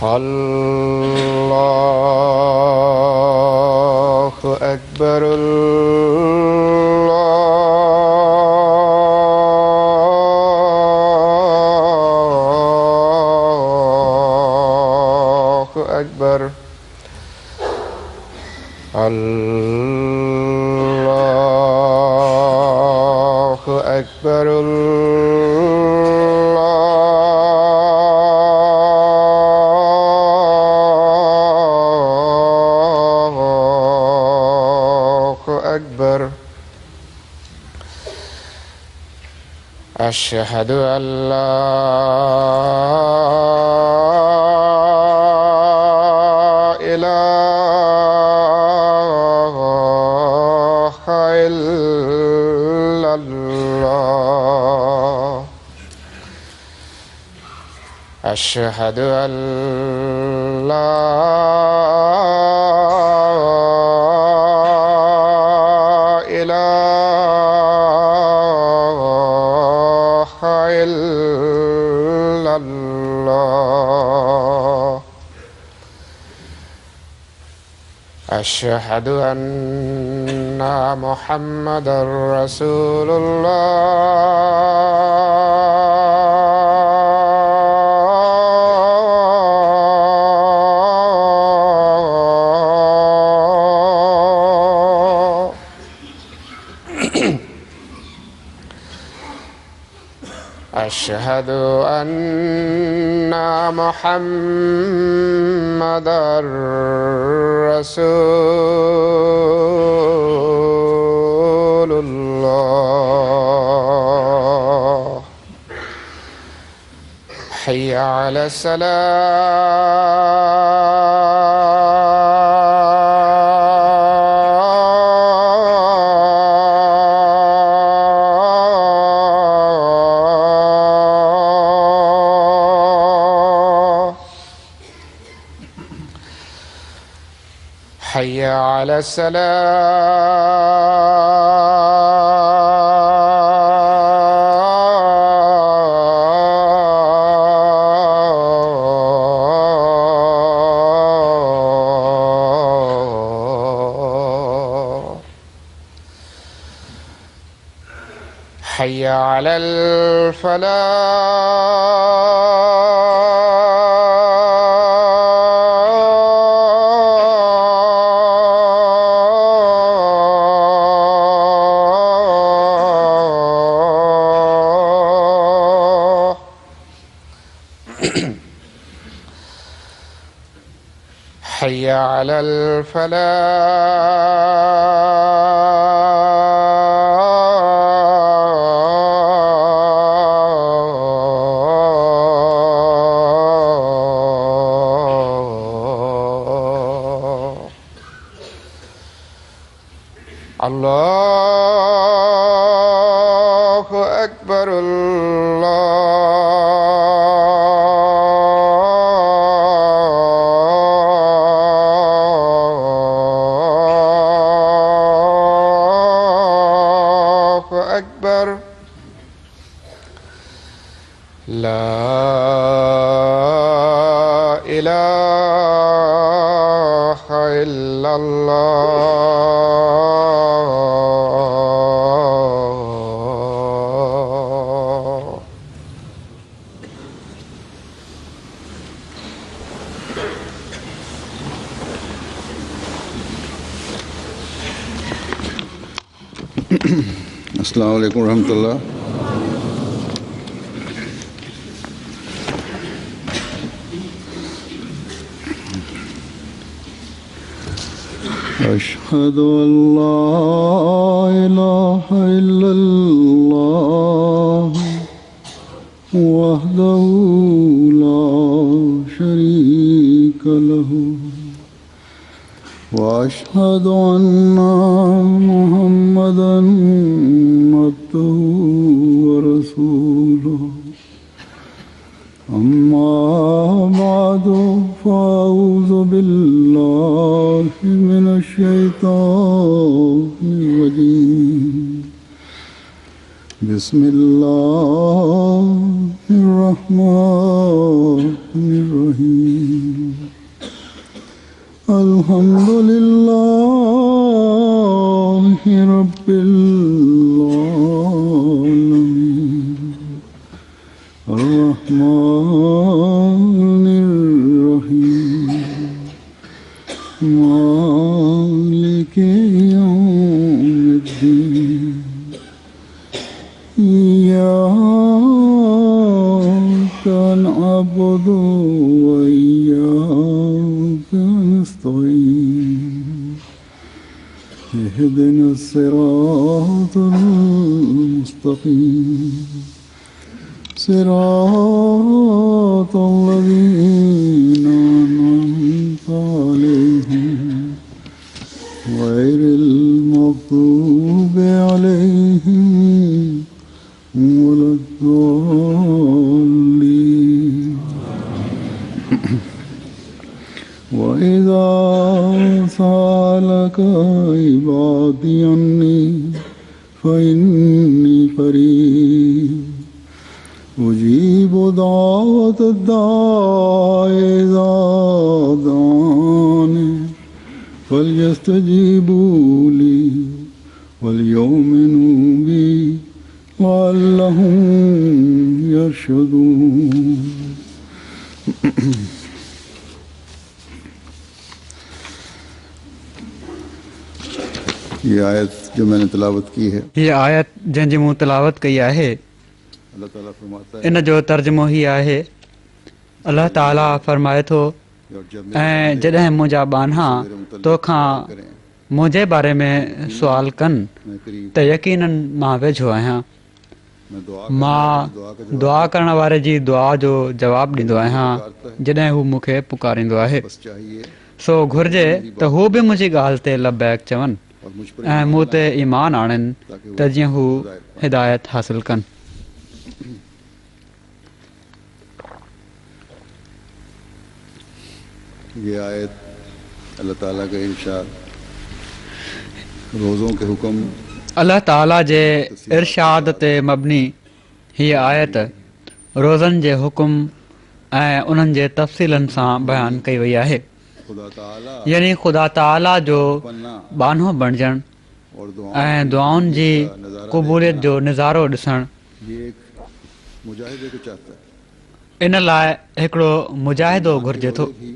الله أكبر الله أكبر الله أكبر أشهد أن لا إله إلا الله أشهد أن لا إلا الله أشهد أن محمدًا رسول الله أشهد أن محمدًا رسول الله حي على حي على حي على حي على الله أكبر الله أكبر لا إله إلا الله अस्सलामु अलैकुम रहमतुल्लाह। أشهد أن لا إله إلا الله وحده لا شريك له وأشهد أن محمدًا عبده ورسوله أما بعد فأعوذ بالله من الشيطان بسم الله الرحمن الرحيم الحمد لله رب العالمين الرحمن الرحيم مالك يوم الدين إياك نعبد وإياك نستعين اهدنا الصراط المستقيم صراط الذين أنعمت عليهم غير المغضوب عليهم ولا الضالين وإذا سألك عبادي عني فإني قريب أجيب دعوة الداع إذا دعاني فليستجيبوا لي وليؤمنوا بي لعلهم يرشدون ये आयत जो मैंने तिलावत की है हीअ आयत जंहिंजी मूं तिलावत कई आहे अल्लाह ताला फरमाता है इन जो तर्जुमो ही आहे अलाह ताला फरमाए थो और जब ऐं जॾहिं मुंहिंजा ॿान्हा तोखां मुंहिंजे बारे में सुवाल कनि मैं करीब त यकीनन मां वेझो आहियां मैं दुआ मां दुआ करण वारे जी दुआ जो जवाबु ॾींदो आहियां जॾहिं हू मूंखे पुकारींदो आहे बस चाहिए सो घुर्जे त हू बि मुंहिंजी ॻाल्हि ते लबैक चवनि और मुझ पर ऐं मूं ते ईमान आणनि त जीअं हू हिदायत हासिल कनि ये आयत अल्लाह ताला का इरशाद रोज़ों के हुक्म अलाह ताला जे इरशाद ते मबनी हीअ आयत रोज़नि जे हुकुम ऐं उन्हनि जे तफ़सीलनि सां बयानु कई वई आहे खुदा ताला यानी ख़ुदा ताला जो पन्ना बानो बणिजणु और दुआ ऐं दुआउनि जी क़बूलियत जो नज़ारो ॾिसणु ये एक मुजाहिदे को चाहता है इन लाइ हिकिड़ो मुजाहिदो घुरिजे थो भी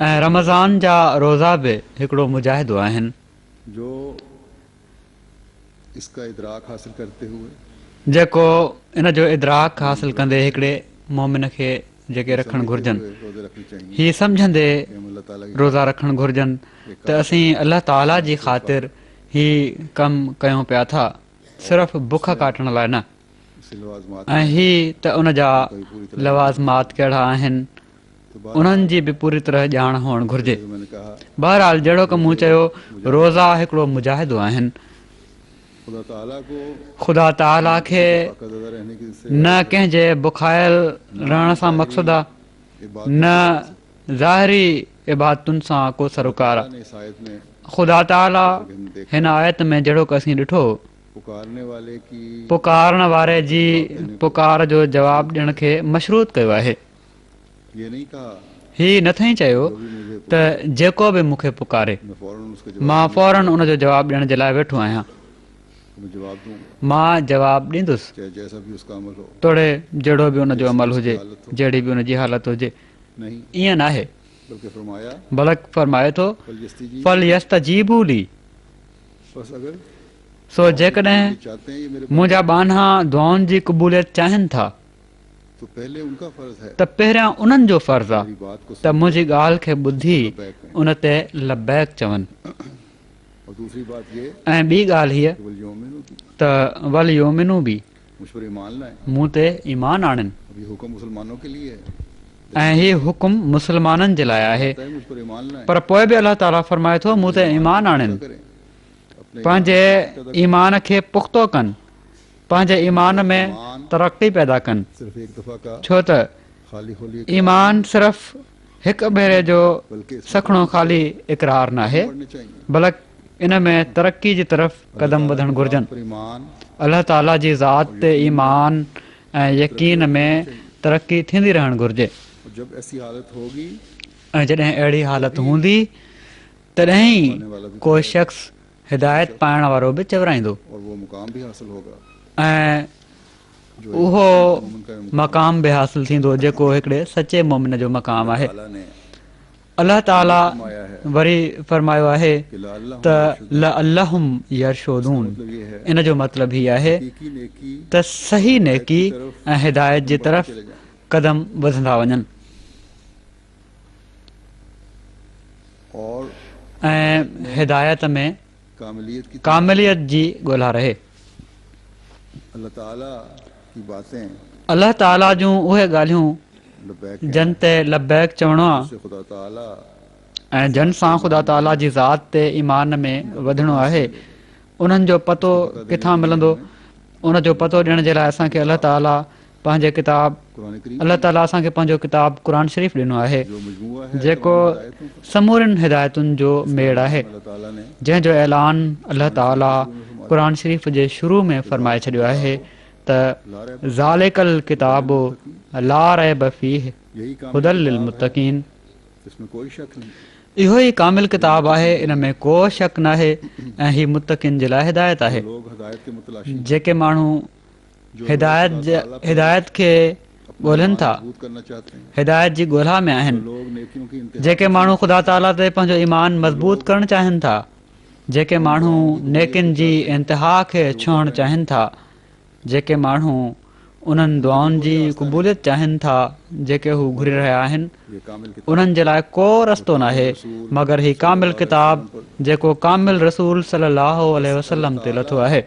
ऐं रमज़ान जा रोज़ा बि हिकिड़ो मुजाहिदो आहिनि जो इसका इदराक हासिल करते हुए जेको इन जो इदराक हासिल कंदे हिकिड़े मोमिन खे जेके रखणु घुरिजनि रोज़े रखने चाहिए हीअ सम्झंदे कि हम अल्लाह ताला की रोज़ा रखणु घुरिजनि त असीं अलाह ताला जी ख़ातिर ही कमु कयूं पिया था सिर्फ़ु बुख काटण लाइ न सिलवाज़मात ऐं ही त उन जा लवाज़मात कहिड़ा आहिनि उन्हनि जी बि पूरी तरह ॼाण हुअणु घुरिजे जो मैंने कहा बहरहाल जहिड़ो की मूं चयो रोज़ा हिकिड़ो मुजाहिदो आहिनि खुदा ताला को ख़ुदा ताला खे कदर रहने की से न कंहिंजे बुखायल रहण सां मक़सदु आहे न ज़ाहिरी इबादतुनि सां को सरोकार आहे ने इस आयत में ख़ुदा ताला हिन आयत में जहिड़ो की असीं ॾिठो पुकारने वाले की पुकारण वारे जी पुकार जो जवाबु ॾियण खे मशरूत कयो आहे ये नहीं कहा हीअ नथई चयो जो भी मुझे त जेको बि मूंखे पुकारे मैं फौरन उसका मां फौरन उन जो जवाबु ॾियण जे लाइ वेठो आहियां मैं जवाब दूं मां जवाबु ॾींदुसि चाहे जैसा भी उसका अमल हो तोड़े जहिड़ो बि उन जो अमल हुजे जहिड़ी बि उन जी हालत हुजे नहीं ईअं न आहे बल्कि फरमाया बल्कि फरमाए थो फलयस्तजी फल यस्तजीबू ली बस अगर सो जेकॾहिं ये चाहते हैं ये मेरे मुंहिंजा ॿान्हा दुआउनि जी क़बूलियत चाहिनि था तो पहले उनका फर्ज है त पहिरियां उन्हनि जो फ़र्ज़ु आहे मेरी बात को त मुंहिंजी ॻाल्हि खे ॿुधी उन ते लबैक चवनि और दूसरी बात ये ऐं ॿी ॻाल्हि हीअ कि वल की त वल योमिनू बि मुझ पर ईमान लाए मूं ते ईमान आणनि अब ये हुक्म मुसलमानों के लिए है ऐं हीउ हुकुम मुस्लमाननि जे लाइ आहे कहता है मुझ पर ईमान लाए पर पोइ बि अलाह ताला फरमाए थो मूं ते ईमान आणनि करें अपने पंहिंजे ईमान खे पुख़्तो कनि पंहिंजे ईमान में तरक़ी पैदा कनि सिर्फ एक दफा का छो त खाली होली ईमान सिर्फ़ु हिकु भेरे जो बल्कि सखणो ख़ाली इक़रार न आहे पढ़ने चाहिए बल्कि इन में तरक़ी जी तरफ़ क़दम वधणु घुरिजनि। पर ईमान अलाह ताला जी ज़ात ते ईमान ऐं यकीन में तरक़ी थींदी रहणु घुरिजे। और जब ऐसी हालत होगी ऐं जॾहिं अहिड़ी हालत हूंदी तॾहिं ई को शख़्स हिदायत पाइण वारो बि चवराईंदो और वो मुकाम भी हासिल होगा ऐं उहो मक़ाम बि हासिलु थींदो जेको हिकिड़े सचे मोमिन जो मक़ाम आहे। अल्लाह ने अलाह ताला वरी फरमायो आहे कि लाअल्लाहुम त लअल्लहुम यरशुदून। मतलब ये है इन जो मतिलबु हीअ आहे हकीकी नेकी त सही नेकी ऐं हिदायत जी तरफ़ क़दम वधंदा वञनि और ऐं हिदायत में कामिलियत की कामिलियत जी ॻोल्हा रहे। अल्लाह ताला की बातें अलाह ताला जूं उहे ॻाल्हियूं लबैक जन ते लबैक चवणो आहे से खुदा ताला ऐं जन सां ख़ुदा ताला जी ज़ात ते ईमान में वधिणो आहे, उन्हनि जो पतो किथां मिलंदो? उन जो पतो ॾियण जे लाइ असांखे अलाह ताला पंहिंजे किताब कुरान करीम अलाह ताला असांखे पंहिंजो किताब क़ुर शरीफ़ ॾिनो आहे जो मजमूआ है जेको समूरनि हिदायतुनि जो मेड़ आहे, अल्लाह ताला ने जंहिंजो ऐलान अलाह ताला क़ुर शरीफ़ जे शुरू में फरमाए छॾियो आहे त ज़ालिकल किताबो ला रैब फीह यही काम हुदल लिल मुत्तकीन। इसमें कोई शक नहीं। इहो ई कामिल किताब आहे, इन में को शक न आहे ऐं हीअ मुत्तक़िन जे लाइ हिदायत आहे। लोग हिदायत के मुतलाशी जेके माण्हू हिदायत खे ॻोल्हनि था, मजबूत करना चाहते हैं, हिदायत जी ॻोल्हा में आहिनि, लोग नेकियों की इंतहा जेके माण्हू ख़ुदा ताला ते पंहिंजो ईमान मज़बूत करणु चाहिनि था, जेके माण्हू नेकिन जी इंतिहा खे छुहणु चाहिनि था, जेके माण्हू उन्हनि दुआउनि जी क़बूलियत चाहिनि था जेके हू घुरी रहिया आहिनि, ये कामिल किताब उन्हनि जे लाइ को रस्तो न आहे मगर ही कामिल किताब जेको कामिल रसूल सल्लल्लाहु अलैहि वसल्लम ते लथो आहे।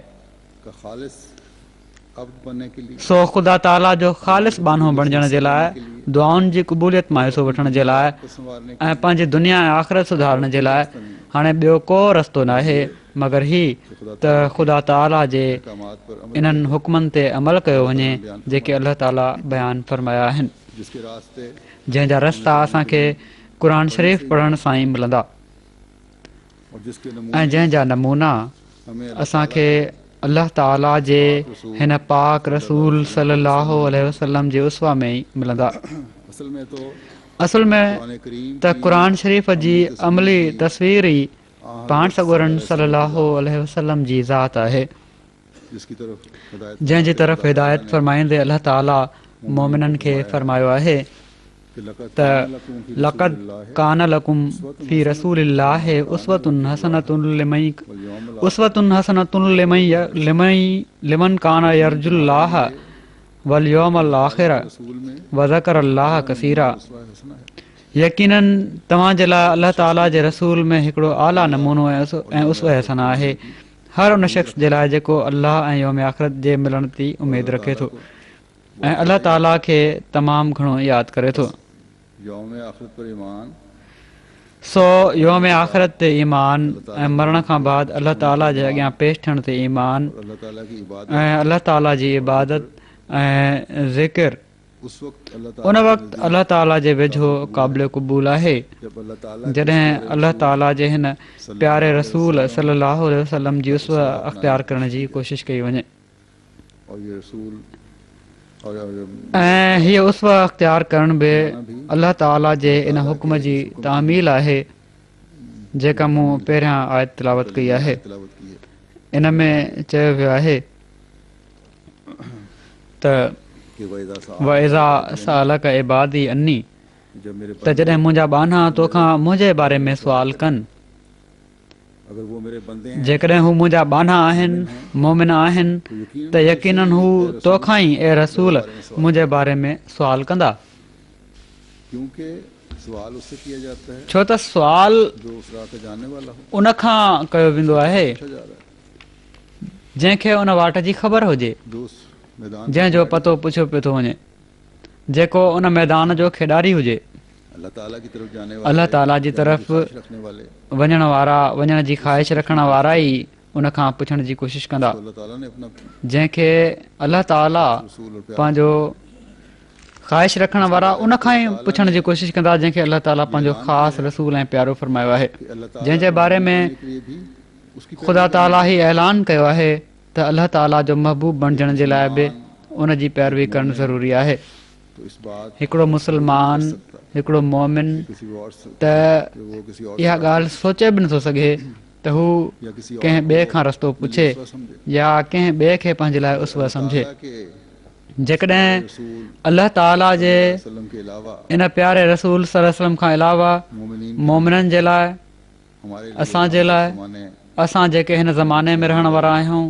का खालिस अब्द बनने के लिए सो ख़ुदा ताला जो ख़ालिस बानो बणजण जे लाइ, दुआउनि जी क़बूलियत मां हिसो वठण जे लाइ संवारने ऐं पंहिंजी दुनिया ऐं आख़िरत सुधारण जे लाइ हाणे ॿियो को रस्तो न आहे मगर ही त ख़ुदा ताला जे कामात पर अमल इन्हनि हुक्मनि ते अमल कयो वञे जेके अलाह ताला बयानु फरमाया आहिनि, जिसके रास्ते जंहिंजा रस्ता असांखे क़ुर शरीफ़ पढ़ण सां ई मिलंदा और जिसके ऐं नमूने जंहिंजा नमूना हमें असांखे अलाह ताला जे हिन पाक रसूल सल्लल्लाहु अलैहि वसल्लम जे उसवा में ई मिलंदा। असल में तो असल में कुरान करीम त क़ुर शरीफ़ जी अमली तस्वीर ई पाण सॻोरन सल्लल्लाहु अलैहि वसल्लम जी ज़ात आहे, जिसकी तरफ हिदायत जंहिंजी तरफ़ हिदायत फरमाईंदे अलाह ताला मोमिननि खे फरमायो आहे कि त लक़द कान लकुम फी रसूलिल्लाहि उसवतुन हसनतुन लिमन कान यरजुल्लाह वल यौमल आखिर व ज़करल्लाह कसीरा। यकीनन तव्हां जे लाइ अलाह ताला जे रसूल में हिकिड़ो आला नमूनो ऐं उसवा हसना आहे हर उन शख़्स जे लाइ जेको अलाह ऐं यौम आख़िरत जे मिलण जी उमेदु रखे थो ऐं अलाह ताला खे तमामु घणो यादि करे थो। यौम आखिरत पर ईमान सो यौम आख़िरत ते ईमान ऐं मरण खां बाद अलाह ताला जे अॻियां पेश थियण ते ईमान अल्लाह ताला की इबादत ऐं अलाह ताला जी इबादत ऐं ज़िक्र उस वक्त अल्लाह उन ताला वक़्तु अलाह ताला जे वेझो क़ाबिल क़बूल आहे जब अल्लाह ताला जॾहिं अलाह ताला जे हिन प्यारे रसूल सल्लल्लाहु अलैहि वसल्लम जी उसवा अख़्तियार करण जी कोशिशि कई वञे और ये रसूल और ऐं हीअ उसवा अख़्तियार करण बि अलाह ताला जे इन हुक्म जी तामील आहे जेका मूं पहिरियां आयत तिलावत कई आहे। तिलावत की है इन में चयो वियो आहे त कि वैदा सा वइज़ा सालक इबादी अन्नी, जब मेरे त जॾहिं मुंहिंजा बाना तोखां मुंहिंजे बारे में सुवाल कनि, अगर वो मेरे बंदे हैं जेकॾहिं हू मुंहिंजा बाना आहिनि मोमिन आहिनि त यकीनन हू तोखां ई ए रसूल मुंहिंजे बारे में सुवाल कंदा, क्योंकि सवाल उससे किया जाता है छो त सुवाल जो उस राह पे जाने वाला हो उन खां कयो वेंदो आहे पूछा जा रहा है जंहिंखे उन वाट जी ख़बर हुजे, जो उस मैदान जंहिंजो पतो पुछियो पियो थो वञे, जेको उन मैदान जो खिडारी हुजे, अल्लाह ताला की तरफ जाने अलाह ताला जी तरफ़ रखने वाले वञण वारा, वञण जी ख़्वाहिश रखण वारा ई उन खां पुछण जी कोशिशि कंदा, तो अल्लाह ताला ने अपना जंहिंखे अलाह ताला रसूल और प्यार पंहिंजो ख़्वाहिश रखण वारा उन खां ई पुछण जी कोशिशि कंदा जंहिंखे अलाह ताला पंहिंजो ख़ासि रसूल ऐं प्यारो फरमायो आहे, कि अल्लाह ताला जंहिंजे बारे में के लिए भी ख़ुदा ताला ई ऐलान कयो आहे त अलाह ताला जो महबूब बणजण जे लाइ बि उन जी पैरवी करणु ज़रूरी आहे। तो इस बात हिकिड़ो मुस्लमान, हिकिड़ो मोमिन किसी और से त वो किसी और इहा ॻाल्हि सोचे बि नथो सघे त हू या किसी और कंहिं ॿिए खां रस्तो पुछे को समझे या कंहिं ॿिए खे पंहिंजे लाइ उसवा सम्झे। ताला के जेकॾहिं रसूल अलाह ताला जे सल्लम के अलावा इन प्यारे रसूल सल्लल्लाहु अलैहि वसल्लम खां अलावा मोमिनीन मोमिननि जे लाइ, हमारे लिए असांजे लाइ, ज़माने असां जेके हिन ज़माने में रहण वारा आहियूं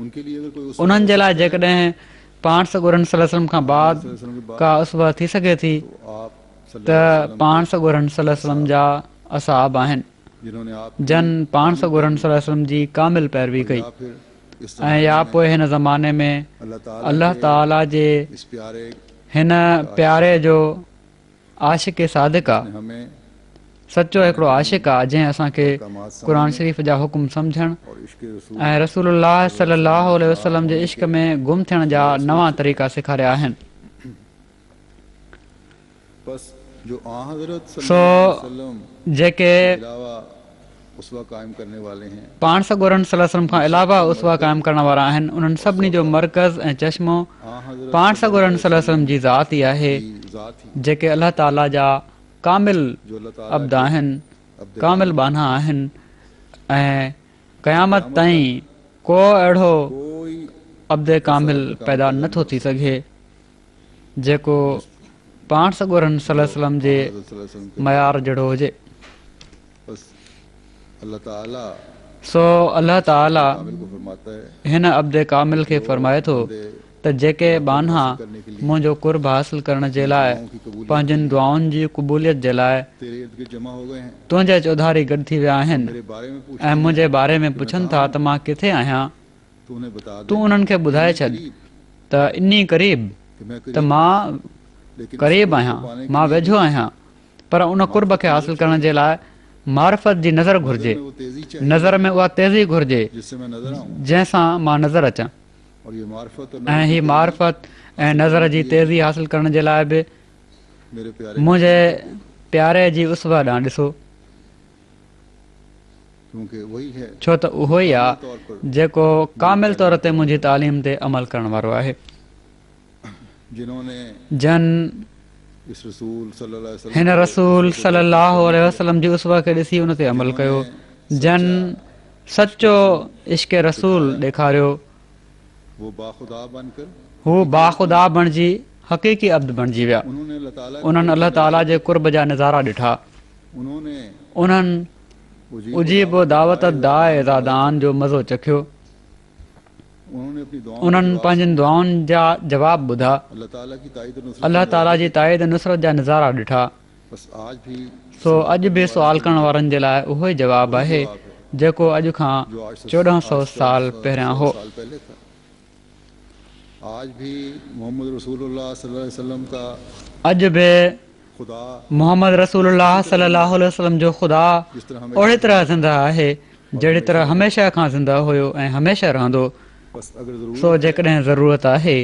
उनके लिए अगर कोई उस उन्हनि जे लाइ जेकॾहिं पाण सॻोरनि सल्लल्लाहु अलैहि वसल्लम खां बाद वसल्लम के बाद का उसवा थी सघे थी तो आप त सल्लल्लाहु पाण सॻोरनि सल्लल्लाहु अलैहि वसल्लम जा असहाब आहिनि जिन्होंने आप जन पाण सॻोरनि सल्लल्लाहु अलैहि वसल्लम जी कामिल पैरवी कई या फिर इस ऐं या पोइ हिन ज़माने में अलाह ताला जे इस प्यारे हिन प्यारे जो आशिक़ सादिक़ आहे, ने हमें सचो हिकिड़ो आशिक़ आहे जंहिं असांखे क़ुर शरीफ़ जा हुकुम सम्झणु और इश्क़ रसूल ऐं रसूलुल्लाह सल्लल्लाहु अलैहि वसल्लम जे इश्क में गुम थियण जा नवां तरीक़ा सेखारिया आहिनि। बस जो आ हज़रत सो सल्लल्लाहु अलैहि वसल्लम जेके के अलावा उसवा कायम करने वाले हैं पाण सॻोरनि सल्लल्लाहु अलैहि वसल्लम खां अलावा उसवा क़ाइमु करण वारा आहिनि उन्हनि सभिनी जो मर्कज़ ऐं चश्मो आ हज़रत पाण सॻोरनि सल्लल्लाहु अलैहि वसल्लम जी ज़ात ई आहे की ज़ात ही जेके अलाह ताला जा कामिल जो अल्लाह ताला अब्द आहिनि, कामिल बाना आहिनि ऐं क़यामत ताईं को अहिड़ो कोई अब्द कामिल पैदा नथो थी सघे जेको पाण सॻोरनि सल्लल्लाहु अलैहि वसल्लम जे हज़रत सल्लल्लाहु अलैहि वसल्लम के मयार जहिड़ो हुजे। बस अल्लाह ताला सो अलाह ताला कामिल को फरमाता है हिन अब्द कामिल खे फरमाए थो त जेके बाना मुंहिंजो कुर्ब हासिल करण जे लाइ पंहिंजनि दुआउनि जी क़बूलियत जे लाइ तेरे इर्द गिर्द जमा हो गए हैं तुंहिंजे चौधारी गॾु थी विया आहिनि मेरे बारे में पूछ ऐं मुंहिंजे बारे में पुछनि था त मां किथे आहियां, तूने बता दे तूं उन्हनि खे ॿुधाए छॾ त इन क़रीब कि मैं त मां लेकिन क़रीब आहियां, मां वेझो आहियां, पर उन कुर्ब खे हासिल करण जे लाइ मारिफत जी नज़र घुरिजे, वो तेजी चाहिए नज़र में उहा तेज़ी घुरिजे जिससे मैं नजर आऊं जंहिंसां मां नज़र अचां और ये मार्फत और ऐं हीअ मारिफत ऐं नज़र जी तेज़ी हासिल करण जे लाइ बि मेरे प्यारे मुंहिंजे प्यारे जी उसवा ॾांहुं ॾिसो क्योंकि वही है छो त उहो ई आहे तौर पर जेको कामिल तौर ते मुंहिंजी तालीम ते अमल करण वारो आहे। जिन्होंने जन इस रसूल सल्लल्लाहु अलैहि हिन रसूल सल्लल्लाहु अलैहि वसल्लम जी उसवा खे ॾिसी उन ते अमल कयो, जन सचो इश्क रसूल ॾेखारियो, वो बाखुदा बनकर हू बाख़ुदा बणिजी हक़ीक़ी अब्द बणिजी विया। उन्होंने अल्लाह ताला उन्हनि अलाह ताला जे कुर्ब जा नज़ारा ॾिठा, उन्होंने उन्हनि उजीब दावत दाए ज़ादान जो मज़ो चखियो, उन्होंने अपनी दुआओं उन्हनि पंहिंजनि दुआउनि जा जवाब ॿुधा, अल्लाह ताला की ताईद और नुसरत अलाह ताला जी ताईद नुसरत जा नज़ारा ॾिठा। बस आज भी सो अॼु बि सुवाल करण वारनि जे लाइ उहो ई जवाबु आहे जेको अॼु खां 1400 साल पहिरियां हो। साल पहले था। आज भी मोहम्मद रसूलुल्लाह सल्लल्लाहु अलैहि वसल्लम का अॼु बि खुदा मोहम्मद रसूलुल्लाह सल्लल्लाहु अलैहि वसल्लम जो ख़ुदा जिस तरह हमें ओड़ी तरह ज़िंदा आहे जहिड़ी तरह हमेशह खां ज़िंदा हुयो ऐं हमेशह रहंदो। बस अगर जरूर सो जेकॾहिं ज़रूरत आहे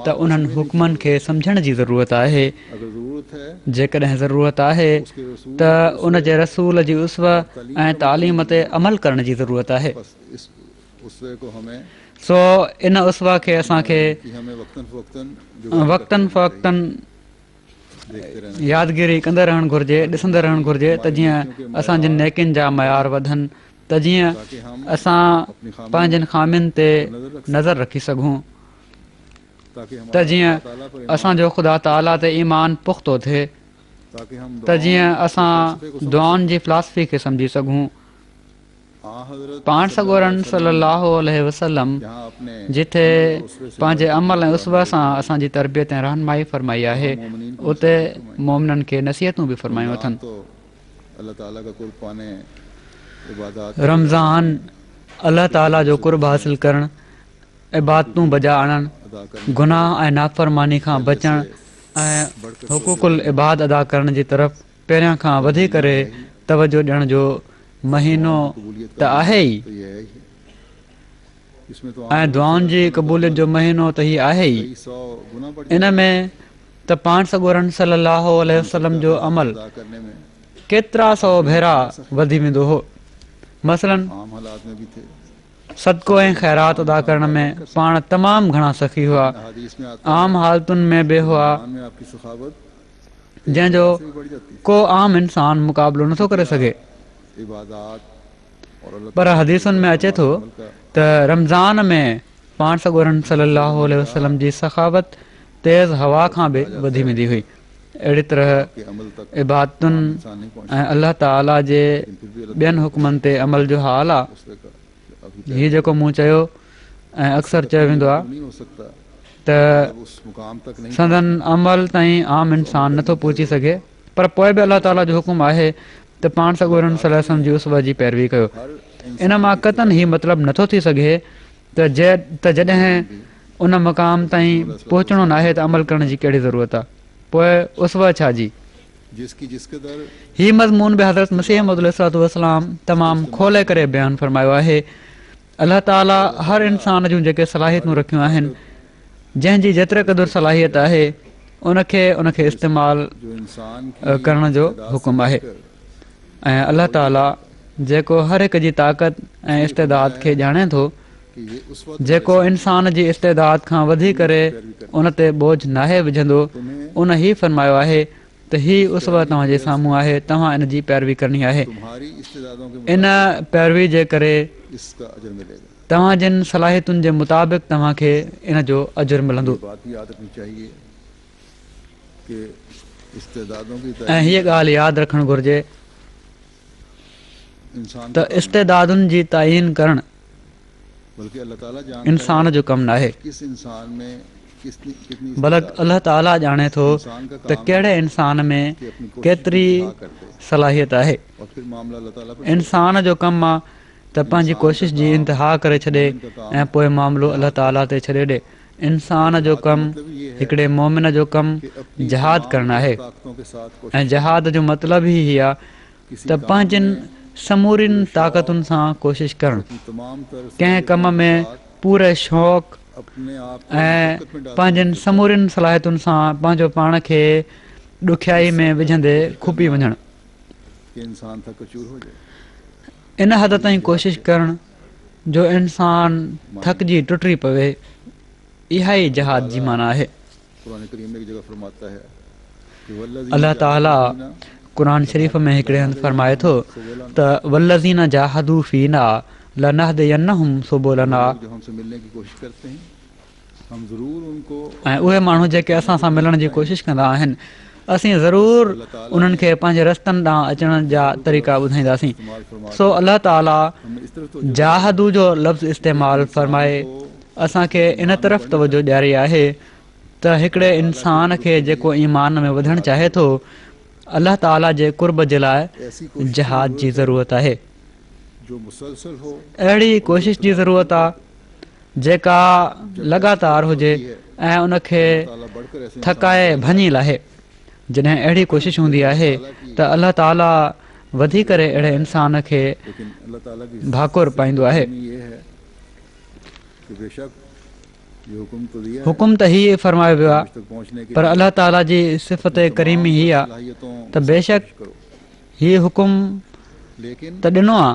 त उन्हनि हुकमनि खे सम्झण जी ज़रूरत आहे, अगर जरूरत है जेकॾहिं ज़रूरत आहे उसके रसूल त उन जे रसूल जी उसवा ऐं तालीम ते अमल करण जी ज़रूरत आहे। बस इस उसवे को हमें सो इन उसवा खे असांखे कि हमें वक्तन फवक्तन वक़्तनि फ़वक़्तनि देखते रहना यादगिरी कंदे रहणु घुरिजे, ॾिसंदे रहणु घुरिजे त जीअं असांजी नेकियुनि जा मयार वधनि, त जीअं ताकि हम असां अपनी खामियों पंहिंजनि खामियुनि ते नज़र रखी सघूं, ताकि त हमारा जीअं ताला पर असांजो ख़ुदा ताला ते ईमान पुख़्तो थिए, ताकि हम त जीअं असां दुआउनि जी फ़िलासफ़ी खे सम्झी सघूं। आ हजरत पाण सॻोरनि सल्लल्लाहु अलैहि वसल्लम यहाँ अपने जिथे पंहिंजे अमल ऐं उसवा सां असांजी तरबियत ऐं रहनुमाई फरमाई आहे, उते मोमिननि खे नसीहतूं बि फरमायूं अथनि। तो अल्लाह ताला का कुर्ब पाने इबादत रमज़ान अलाह ताला जो कुर्ब हासिल करणु, इबादतूं बजा आणणु, अदा करने गुनाह ऐं नाफ़रमानी खां बचणु ऐं हुक़ूक़ुल इबाद अदा करण जी तरफ़ पहिरियां खां वधी करे तवजो ॾियण जो महीनो त आहे ई, तो ये है ही इसमें तो ऐं दुआउनि जी क़बूलियत जो महीनो त हीउ आहे ई। 100 गुना बढ़ इन में त पाण सॻोरनि सल्लल्लाहु अलैहि वसल्लम जो अमल अदा करने में केतिरा सौ भेरा वधी वेंदो हो। मसलन आम हालात में भी थे। सदको ऐं ख़ैरात अदा करण में पाण तमामु घणा सख़ी हुआ। हदीस में आता आम हालतुनि में बि हुआ ईमान में आपकी सखावत जंहिंजो से भी बढ़ जाती है। को आम इंसान मुक़ाबिलो नथो करे सघे। इबादत और अल्लाह पर ताला हदीसुनि में अचे थो त रमज़ान में पाण सॻोरन सल्लल्लाहु अलैहि वसल्लम जी सखावत तेज़ हवा खां बि वधी वेंदी हुई। अहिड़ी तरह के अमल तक इबादतुनि इंसान नहीं पहुंच ऐं अलाह ताला जे ॿियनि हुकमनि ते अमल जो हाल आहे। उसका अभी हीउ जेको मूं चयो ऐं अक्सर चयो वेंदो आहे नहीं हो सकता त जब उस मुकाम तक नहीं संदन अमल ताईं आम इंसान नथो पहुची सघे। पर पोइ बि अलाह ताला जो हुकुम आहे त पाण सॻोरन सल्लल्लाहु अलैहि वसल्लम जी उसवा जी पैरवी कयो। हर इन मां क़तन हीउ मतिलबु नथो थी सघे त जॾहिं उन मक़ाम ताईं पहुचणो न आहे त अमल करण जी कहिड़ी ज़रूरत आहे। पोइ उसवा छा जी। जिसकी जिसके दर हीउ मज़मून बि हज़रत मसीह मौद अलैहिस्सलाम तमामु खोले करे बयानु फ़रमायो आहे। अलाह ताला हर इंसान जूं जेके सलाहियतूं रखियूं आहिनि जंहिंजी जेतिरे क़दुरु सलाहियत आहे उनखे इस्तेमालु जो इंसान की करण जो हुकुम आहे। ऐं अलाह ताला जेको हर हिक जी ताक़त ऐं इस्तेदाद खे ॼाणे थो, कि ये उस वक्त जेको इंसान जी इस्तेदाद खां वधी करे उन ते बोझ नाहे विझंदो, उन ही फरमायो आहे त ही उसवा तव्हांजे साम्हूं आहे, तव्हां इन जी पैरवी करणी आहे। तुम्हारी इस्तेदादों के इन पैरवी जे करे इसका अजर मिलेगा। तव्हां जिन सलाहियतुनि जे मुताबिक़ तव्हांखे इन जो अजुर मिलंदो। ये बात भी याद रखनी चाहिए कि इस्तेदादों की ऐं हीअ ॻाल्हि यादि रखणु घुरिजे इंसान त इस्तेदादुनि जी तायीन करणु बल्कि अल्लाह ताला जानता इंसान जो कमु न आहे, है किस इंसान में कितनी बल्कि अलाह ताला ॼाणे थो त कहिड़े इंसान में केतिरी सलाहियत आहे। और फिर मामला अल्लाह ताला पर इंसान जो कमु आहे त पंहिंजी कोशिशि जी इंतिहा करे छॾे ऐं पोइ मामिलो अलाह ताला ते छॾे ॾे। इंसान जो कमु हिकिड़े मोमिन जो कमु जहाद करणु आहे ताकतों के साथ ऐं जहाद जो मतिलबु ई हीअ आहे त पंहिंजनि समूरियुनि ताक़तुनि सां कोशिशि करणु, तमाम तरह कंहिं कम में पूरे शौक़ु अपने आप ऐं पंहिंजनि समूरियुनि सलाहियतुनि सां पंहिंजो पाण खे ॾुखियाई में विझंदे खुपी वञणु, कि इंसान था कचूर हो जाए। इन हद ताईं कोशिशि करणु जो इंसान थकिजी टुटी पवे, इहा ई जहाद जी माना आहे। कुरान करीम में एक जगह फरमाता है कि अलाह ताला क़ुरान शरीफ़ में हिकिड़े हंधि फरमाए थो त वल्लज़ीना जाहदू फीना लनहदियन्नहुम सुबुलना, जो हमसे मिलने की कोशिश करते हैं हम ज़रूर उनको ऐं उहे माण्हू जेके असां सां मिलण जी कोशिशि कंदा आहिनि असीं ज़रूरु उन्हनि खे पंहिंजे रस्तनि ॾांहुं अचण जा तरीक़ा ॿुधाईंदासीं। सो अलाह ताला हमें इस तरफ तो जाहदू जो लफ़्ज़ इस्तेमालु फरमाए असांखे इन तरफ़ तवजो ॾियारी आहे त हिकिड़े इंसान खे जेको ईमान में वधणु चाहे थो, अलाह ताला जे कुर्ब जे लाइ जहाद जी ज़रूरत आहे। जो मुसलसल हो अहिड़ी कोशिशि जी ज़रूरत आहे जेका लॻातार हुजे ऐं उनखे ताला बढ़कर ऐसे थकाए भञी लाहे। जॾहिं अहिड़ी कोशिशि हूंदी आहे त अलाह ताला वधी करे अहिड़े इंसान खे लेकिन अल्लाह ताला की भाकुर पाईंदो आहे। ये है कि बेशक ये हुक्म तो दिया है हुकुम त हीअ फरमायो वियो आहे, तक पहुंचने के पर अलाह ताला जी सिफ़त करीमी हीअ आहे सलाहियतों त बेशक करो, हीअ हुकुम लेकिन त ॾिनो आहे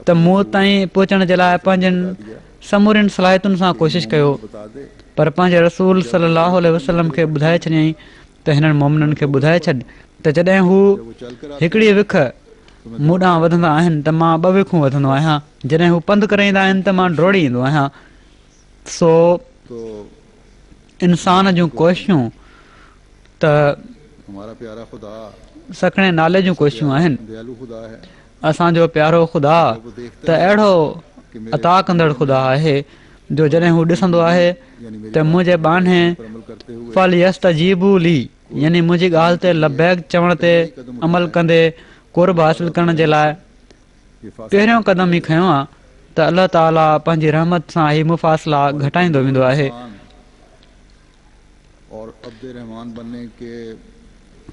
त मूं ताईं पहुचण जे लाइ पंहिंजनि समूरियुनि सलाहियतुनि सां कोशिशि कयो, बता दे पर पंहिंजे रसूल सल्लल्लाहु अलैहि वसल्लम खे ॿुधाए छॾियईं त हिननि मोमिननि खे ॿुधाए छॾ त जॾहिं हू वो चल कर हिकिड़ी विख मूं ॾांहुं वधंदा आहिनि त मां ॿ विखूं वधंदो आहियां, जॾहिं हू पंधु करे ईंदा आहिनि त मां डोड़ी ईंदो आहियां। सो तो इंसान जूं कोशिशूं त हमारा प्यारा खुदा सखणे नाले जूं कोशिशूं आहिनि। दयालु खुदा है असांजो प्यारो ख़ुदा त अहिड़ो अता कंदड़ ख़ुदा आहे जो जॾहिं हू ॾिसंदो आहे त मुंहिंजे बाने अमल करते हुए फल यस्तजीबू ली, यानी मुंहिंजी ॻाल्हि ते लबैक चवण ते अमल कंदे कुर्ब हासिल करण जे लाइ ये फासला पहिरियों क़दम ई खयों आहे त अलाह ताला पंहिंजी रहमत सां ही मुफ़ासिला घटाईंदो वेंदो आहे और अब्द रहमान बनने के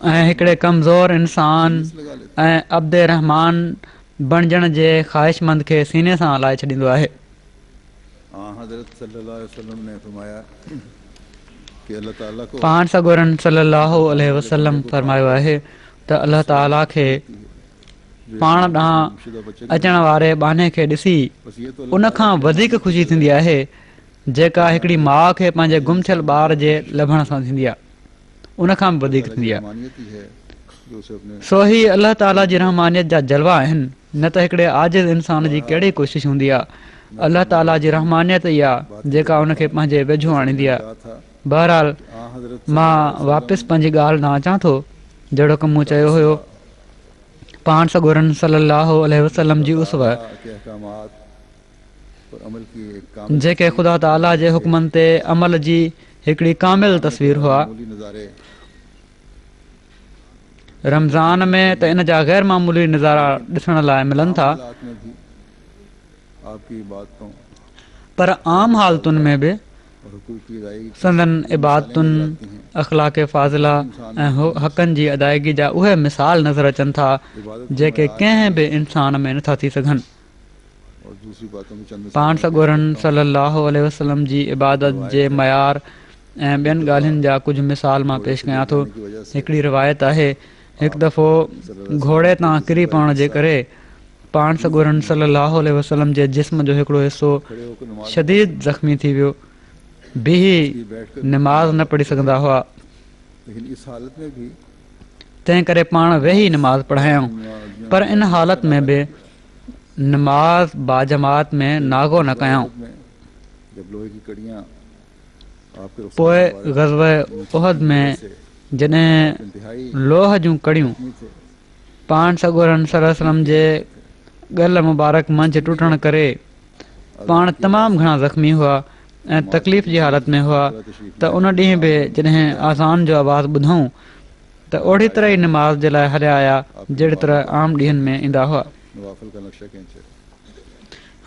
ऐं हिकिड़े कमज़ोर इंसान लगा लेते ऐं अब्द रहमान बणजण जे ख़्वाहिशमंद खे सीने सां हलाए छॾींदो आहे। हाँ हजरत सल्लल्लाहु अलैहि वसल्लम ने फरमाया कि अल्लाह ताला को पाण सॻोरन सल्लल्लाहु अलैहि वसल्लम फरमायो आहे त अलाह ताला खे पाण ॾांहुं अचण वारे बाने खे ॾिसी बस ये तो उन खां वधीक ख़ुशी थींदी आहे जेका हिकिड़ी माउ खे पंहिंजे गुम थियल ॿार जे लभण सां थींदी आहे, उन खां बि वधीक थींदी आहे। रहमानियत ही है जो उसे अपने सो ही अलाह ताला जी रहमानियत जा जलवा आहिनि, न त हिकिड़े आजिज़ इंसान जी कहिड़ी कोशिशि हूंदी आहे। अलाह ताला जी रहमानियत ई आहे जेका उनखे पंहिंजे वेझो आणींदी आहे। कहा था बहरहाल आ हजरत मां वापसि पंहिंजी ॻाल्हि ॾांहुं अचां थो। जहिड़ो की मूं चयो हुयो, पाण सॻोरन सल्लल्लाहु अलैहि वसल्लम जी उसवा के अहकामात पर अमल की एक कामिल जेके ख़ुदा ताला जे हुक्मनि ते अमल जी हिकिड़ी कामिल तस्वीर हुआ। मामूली नज़ारे रमज़ान में त इन जा ग़ैर मामूली नज़ारा ॾिसण लाइ मिलनि था, हालात में भी आपकी बातों पर आम हालतुनि में बि और हुकूक की अदायगी संदन इबादतुनि, अख़लाक़ फ़ाज़िला ऐं हक़नि जी अदायगी जा उहे मिसाल नज़र अचनि था जेके कंहिं बि इंसान में नथा थी सघनि। और दूसरी बातों में चंद पाण सॻोरन सल्लल्लाहु अलैहि वसल्लम जी इबादत जे मयार ऐं ॿियनि ॻाल्हियुनि जा कुझु मिसाल मां पेश कयां थो। हिकिड़ी रिवायत आहे, हिकु दफ़ो घोड़े तां किरी पवण जे करे पाण सॻोरन सल्लल्लाहु अलैहि वसल्लम जे जिस्म जो हिकिड़ो हिसो खड़े होकर नमाज शदीद ज़ख़्मी थी वियो। बीही नमाज़ न पढ़ी सघंदा हुआ, लेकिन इस हालत में भी तंहिं करे पाण वेही नमाज़ पढ़ायूं। पर इन हालत में बि नमाज़ बाजमात में नागो न कयूं। में जब लोहे की कड़ियां आपके रुख़सार पोइ मुबारक ग़ज़वे उहद में जॾहिं इंतहाई लोह जूं कड़ियूं ज़ख्मी थे पाण सॻोरन सल्लल्लाहु अलैहि वसल्लम जे ॻल मुबारक मंझि टुटण करे पाण तमामु घणा ज़ख़्मी हुआ ऐं तकलीफ़ जी हालत में हुआ, त उन ॾींहुं बि जॾहिं आज़ान जो आवाज़ु ॿुधऊं त ओड़ी तरह ई नमाज़ जे लाइ हलिया आया जहिड़ी तरह आम ॾींहंनि में ईंदा हुआ। नवाफिल का नक्शा खींचे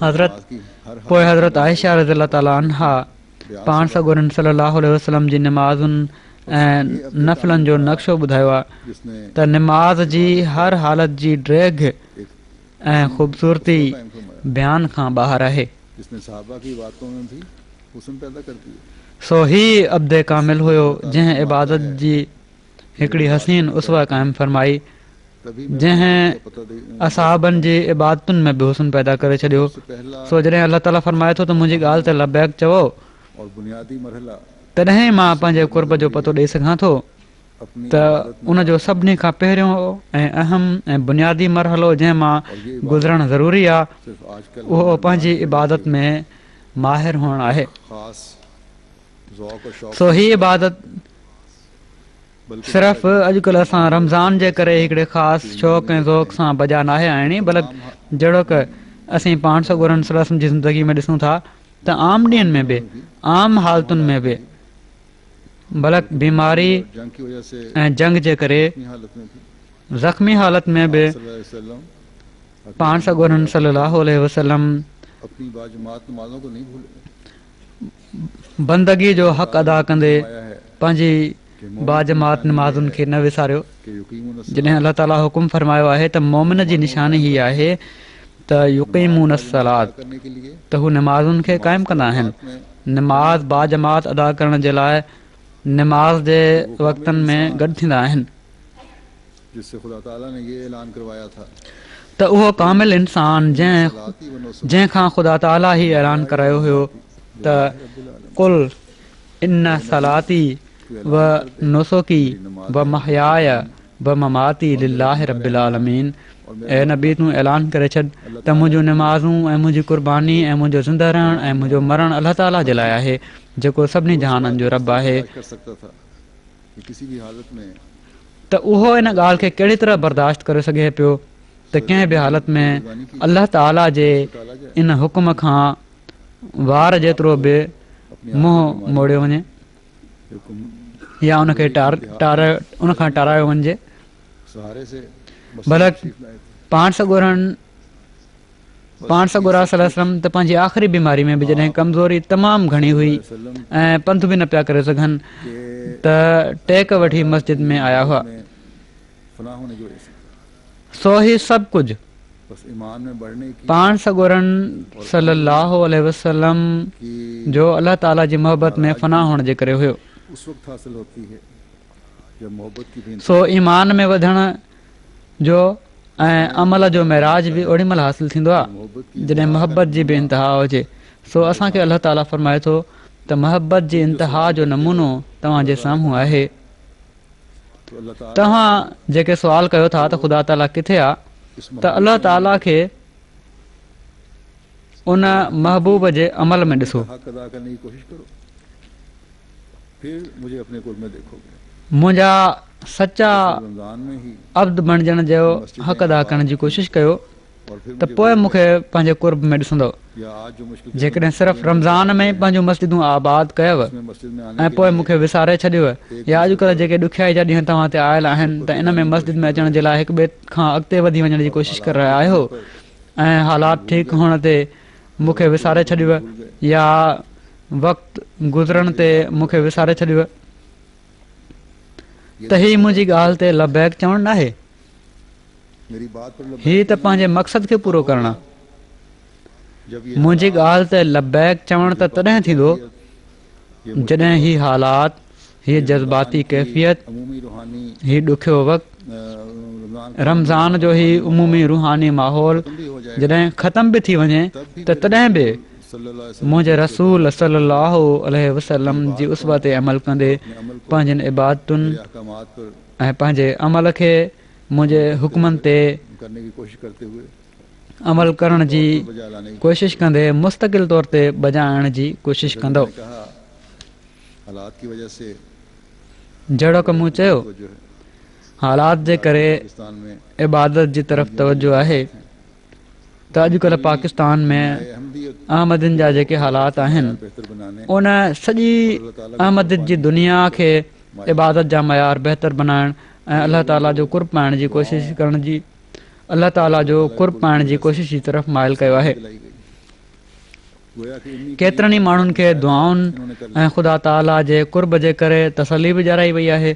हज़रत नमाज की हर पोइ हज़रत आयशा रज़ियल्लाहु ताला अन्हा पाण सॻोरन सल्लल्लाहु अलैहि वसल्लम जी नमाज़ुनि ऐं नफ़िलनि जो नक्शो ॿुधायो आहे जिसने त नमाज़ जी हर हालत जी ड्रेग एक ऐं ख़ूबसूरती कायम फरमाया, बयान खां ॿाहिरि आहे। जिसने सहाबा की बातों में भी हुस्न पैदा कर दिया। सो ही अब्दे कामिल हुयो जंहिं इबादत जी हिकिड़ी हसीन उसवा क़ाइमु फरमाई, तभी मैं जंहिं पता दे असहाबनि जी इबादतुनि में बि हुस्न पैदा करे छॾियो। सबसे पहला सो जॾहिं अलाह ताला फरमाए थो त मुंहिंजी ॻाल्हि ते लबैक चवो, और बुनियादी मरहला तॾहिं मां पंहिंजे कुर्ब जो पतो ॾेई सघां थो अपनी त इबादत में उन जो सभिनी खां पहिरियों ऐं अहम ऐं बुनियादी मरहलो जंहिं मां गुज़रणु ज़रूरी आहे सिर्फ आजकल उहो पंहिंजी इबादत में माहिर हुअणु आहे। खास ज़ौक़ और शौक़ सो ही इबादत बल्कि सिर्फ़ु अॼुकल्ह असां रमज़ान जे करे हिकिड़े ख़ासि शौक़ ऐं ज़ौक़ सां बजा नाहे आइणी, बल्कि जहिड़ो की असीं पाण सॻोरन सल्लल्लाहु अलैहि वसल्लम जी ज़िंदगी में ॾिसूं था त आम ॾींहंनि में बि आम हालतुनि में बि बल्कि बीमारी जंग की वजह से ऐं जंग जे करे अपनी हालत में भी ज़ख़्मी हालत में बि सल्लल्लाहु अलैहि वसल्लम पाण सॻोरन सल्लल्लाहु अलैहि वसल्लम अपनी बाजमात नमाजों को नहीं भूले। बंदगी जो हक़ अदा कंदे आया है पंहिंजी बाजमात नमाज़ुनि खे न विसारियो। कि युकीमुन जॾहिं अलाह ताला हुकुम फरमायो आहे त मोमिन जी निशानी ही आहे त युक़ीमून सलात, करने के लिए त हू नमाज़ुनि खे क़ाइमु कंदा आहिनि। नमाज़ बाजमात अदा करण जे लाइ नमाज़ जे वक़्तनि में गॾु थींदा आहिनि। जिससे खुदा ताला ने ये ऐलान करवाया था त उहो कामिल इंसान सलाती व नुसरत जंहिंखां ख़ुदा ताला ई ऐलान करायो हुयो त कुल इन सलाती व नुसुकी व महयाय व ममाती लिल्लाहि रब्बिल आलमीन। ऐं नबी तूं ऐलान करे छॾ त मुंहिंजूं नमाज़ूं ऐं मुंहिंजी कुर्बानी ऐं मुंहिंजो ज़िंदा रहणु ऐं मुंहिंजो मरणु अलाह ताला जे लाइ आहे जेको सभिनी जहाननि जो रब आहे। कर सकता था कि किसी भी हालत में त उहो इन ॻाल्हि खे कहिड़ी तरह बर्दाश्त करे सघे पियो त कंहिं बि हालत में अलाह ताला जे इन हुकुम खां वार जेतिरो बि मुंहुं मोड़ियो वञे या उनखे उनखां टारायो वञिजे। सहारे से बल्कि पाण सॻोरन सल्लल्लाहु अलैहि वसल्लम त पंहिंजी आख़िरी बीमारी में बि जॾहिं कमज़ोरी तमामु घणी हुई ऐं पंधु बि न पिया करे सघनि त टेक वठी मस्जिद में आया हुआ। फना होने की वजह से सो ही सभु कुझु बस ईमान में बढ़ने की पाण सॻोरन सल्लल्लाहु अलैहि वसल्लम जो अलाह ताला जी मोहबत में फना हुअण जे करे हुयो। उस वक्त हासिल होती है जब मोहब्बत की भी सो ईमान में वधण जो ऐं अमल जो महराज बि ओॾी महिल हासिलु थींदो आहे जॾहिं मोहबत जी बि इंतिहा हुजे। सो असांखे अलाह ताला फ़रमाए थो त मोहबत जी इंतिहा जो नमूनो तव्हांजे साम्हूं आहे। तव्हां जेके सुवाल कयो था त ख़ुदा ताला किथे आहे, त अलाह ताला खे उन महबूब जे अमल में ॾिसो। मुंहिंजा सचा अब्द बणजण जो हक़ अदा करण जी कोशिशि कयो त पोइ मूंखे पंहिंजे कुर्ब में ॾिसंदव। जेकॾहिं सिर्फ़ु रमज़ान में पंहिंजूं मस्जिदूं आबाद कयव ऐं पोइ मूंखे विसारे छॾियव, या अॼुकल्ह जेके ॾुखियाई जा ॾींहं तव्हां ते आयल आहिनि त इन में मस्जिद में अचण जे लाइ हिक ॿिए खां अॻिते वधी वञण जी कोशिशि करे रहिया आहियो ऐं हालात ठीकु हुअण ते मूंखे विसारे छॾियव, या वक़्तु गुज़रण ते मूंखे विसारे छॾियव, त हीअ मुंहिंजी ॻाल्हि ते लबैक चवणु न आहे। हीअ त पंहिंजे मक़सद खे पूरो करणु आहे। मुंहिंजी ॻाल्हि ते लबैक चवणु त तॾहिं थींदो जॾहिं हीअ हालात, हीअ जज़्बाती कैफ़ियत, हीअ ॾुखियो वक़्तु, रमज़ान जो ही उमूमी रुहानी माहौल जॾहिं ख़तम बि थी वञे त तॾहिं बि मुंहिंजे रसूल सल्लल्लाहु अलैहि वसल्लम जी उसवत ते अमल कंदे पंहिंजनि इबादतुनि ऐं पंहिंजे अमल खे मुंहिंजे हुकमनि ते अमल करण जी कोशिशि कंदे मुस्तक़िल तौर ते बजाइण जी कोशिशि कंदो। जहिड़ो की मूं चयो, हालात जे करे इबादत जी तरफ़ तवजो आहे त अॼुकल्ह पाकिस्तान में अहमदनि जा जेके हालात आहिनि उन सॼी अहमद जी दुनिया खे इबादत जा मयार बहितर बनाइण ऐं अलाह ताला जो कुर्ब पाइण जी कोशिशि करण जी, अलाह ताला जो कुर्ब पाइण जी कोशिशि जी तरफ़ माइल कयो आहे। केतिरनि ई माण्हुनि खे दुआउनि ऐं ख़ुदा ताला जे कुर्ब जे करे तसली बि ॼाराई वई आहे,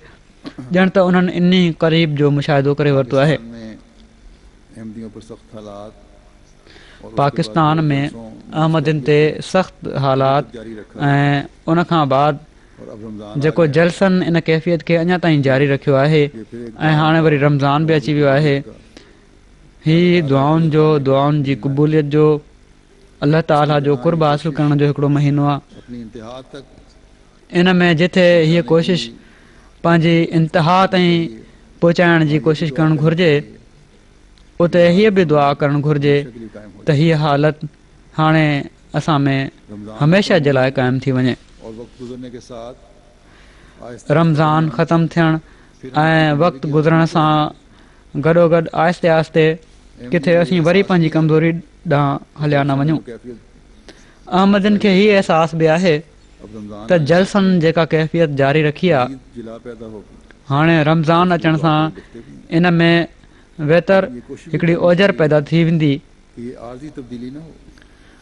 ॼण त उन्हनि इन्ही क़रीब जो मुशाहिदो करे वरितो आहे। पाकिस्तान में अहमदनि ते सख़्तु हालात ऐं उन खां बाद जेको जलसनि इन कैफ़ियत खे अञा ताईं जारी रखियो आहे ऐं हाणे वरी रमज़ान बि अची वियो आहे। हीअ दुआउनि जी क़बूलियत जो, अलाह ताला जो कुर्ब हासिलु करण जो हिकिड़ो महीनो आहे। इन में जिथे हीअ कोशिशि पंहिंजी इंतिहा ताईं पहुचाइण जी कोशिशि करणु घुरिजे, उते हीअ बि दुआ करणु घुरिजे त हीअ हालत हाणे असां में हमेशह जे लाइ क़ाइमु थी वञे। रमज़ान ख़तमु थियणु ऐं वक़्तु गुज़रण सां गॾोगॾु आहिस्ते आहिस्ते किथे असीं वरी पंहिंजी कमज़ोरी ॾांहुं हलिया न वञूं। अहमदनि खे हीअ अहसासु बि आहे त जलसनि जेका कैफ़ियत जारी रखी आहे, हाणे रमज़ान अचण सां इन में बहितर हिकिड़ी ओजर पैदा थी वेंदी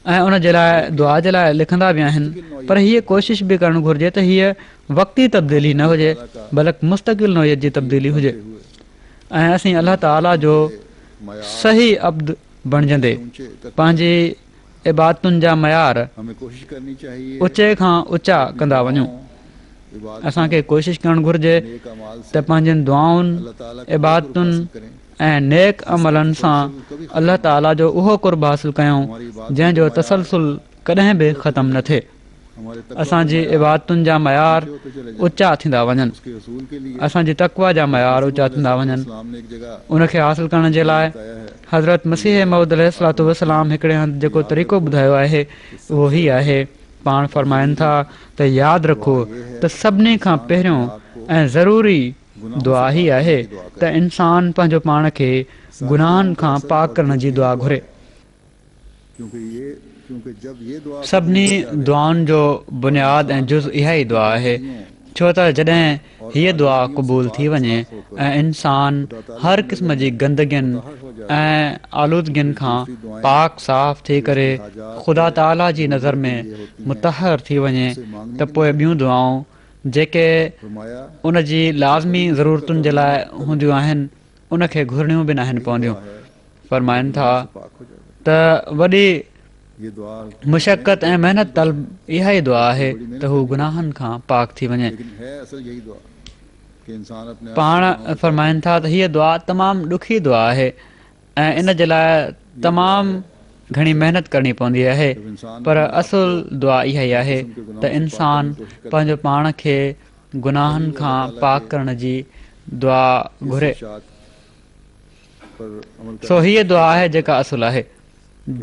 ऐं उन जे लाइ दुआ जे लाइ लिखंदा बि आहिनि। पर हीअ कोशिशि बि करणु घुरिजे त हीअ वक़्ती तब्दीली न हुजे, बल्कि मुस्तक़िल नोयत जी तब्दीली हुजे ऐं असीं अलाह ताला जो सही अब्द बणजंदे पंहिंजी इबादतुनि जा मयार ऊचे खां ऊचा कंदा वञूं। असांखे कोशिशि करणु घुरिजे त पंहिंजनि दुआउनि, इबादतुनि ऐं नेक अमलनि सां अलाह ताला जो उहो कुर्ब हासिलु कयूं जंहिंजो तसलसुल कॾहिं बि ख़तमु न थिए। असांजी इबादतुनि जा मयार ऊचा थींदा वञनि, असांजी तक़वा जा मयार ऊचा थींदा वञनि। उनखे हासिलु करण जे लाइ हज़रत मसीह मऊद अलैहिस्सलातु वस्सलाम हिकिड़े हंधि जेको तरीक़ो ॿुधायो आहे उहो ई आहे। पाण फ़रमाइनि था त यादि रखो त सभिनी खां पहिरियों ऐं ज़रूरी दुआ ही आहे त इंसानु पंहिंजो पाण खे गुनाहनि खां पाक करण जी दुआ घुरे। सभिनी दुआउनि जो बुनियाद ऐं जुज़ इहा ई दुआ आहे, छो त जॾहिं हीअ दुआ क़बूल थी वञे ऐं इंसानु हर क़िस्म जी गंदगियुनि ऐं आलूदगियुनि खां पाक साफ़ थी करे ख़ुदा ताला जी नज़र में मुतहर थी वञे त पोइ ॿियूं दुआऊं जेके उन जी लाज़मी ज़रूरतुनि जे लाइ हूंदियूं आहिनि उनखे घुरणियूं बि न आहिनि पवंदियूं। फ़रमाइनि था त वॾी मुशक़त ऐं महिनत तलब इहा ई दुआ आहे त हू गुनाहनि खां पाक थी वञे। पाण फ़रमाइनि था त हीअ दुआ तमामु ॾुखी दुआ आहे ऐं इन जे लाइ तमामु घणी महिनत करणी पवंदी आहे पर असुल दुआ इहा ई आहे त इंसानु पंहिंजो पाण खे गुनाहनि खां पाक करण जी दुआ घुरे सो हीअ दुआ आहे जेका असुल आहे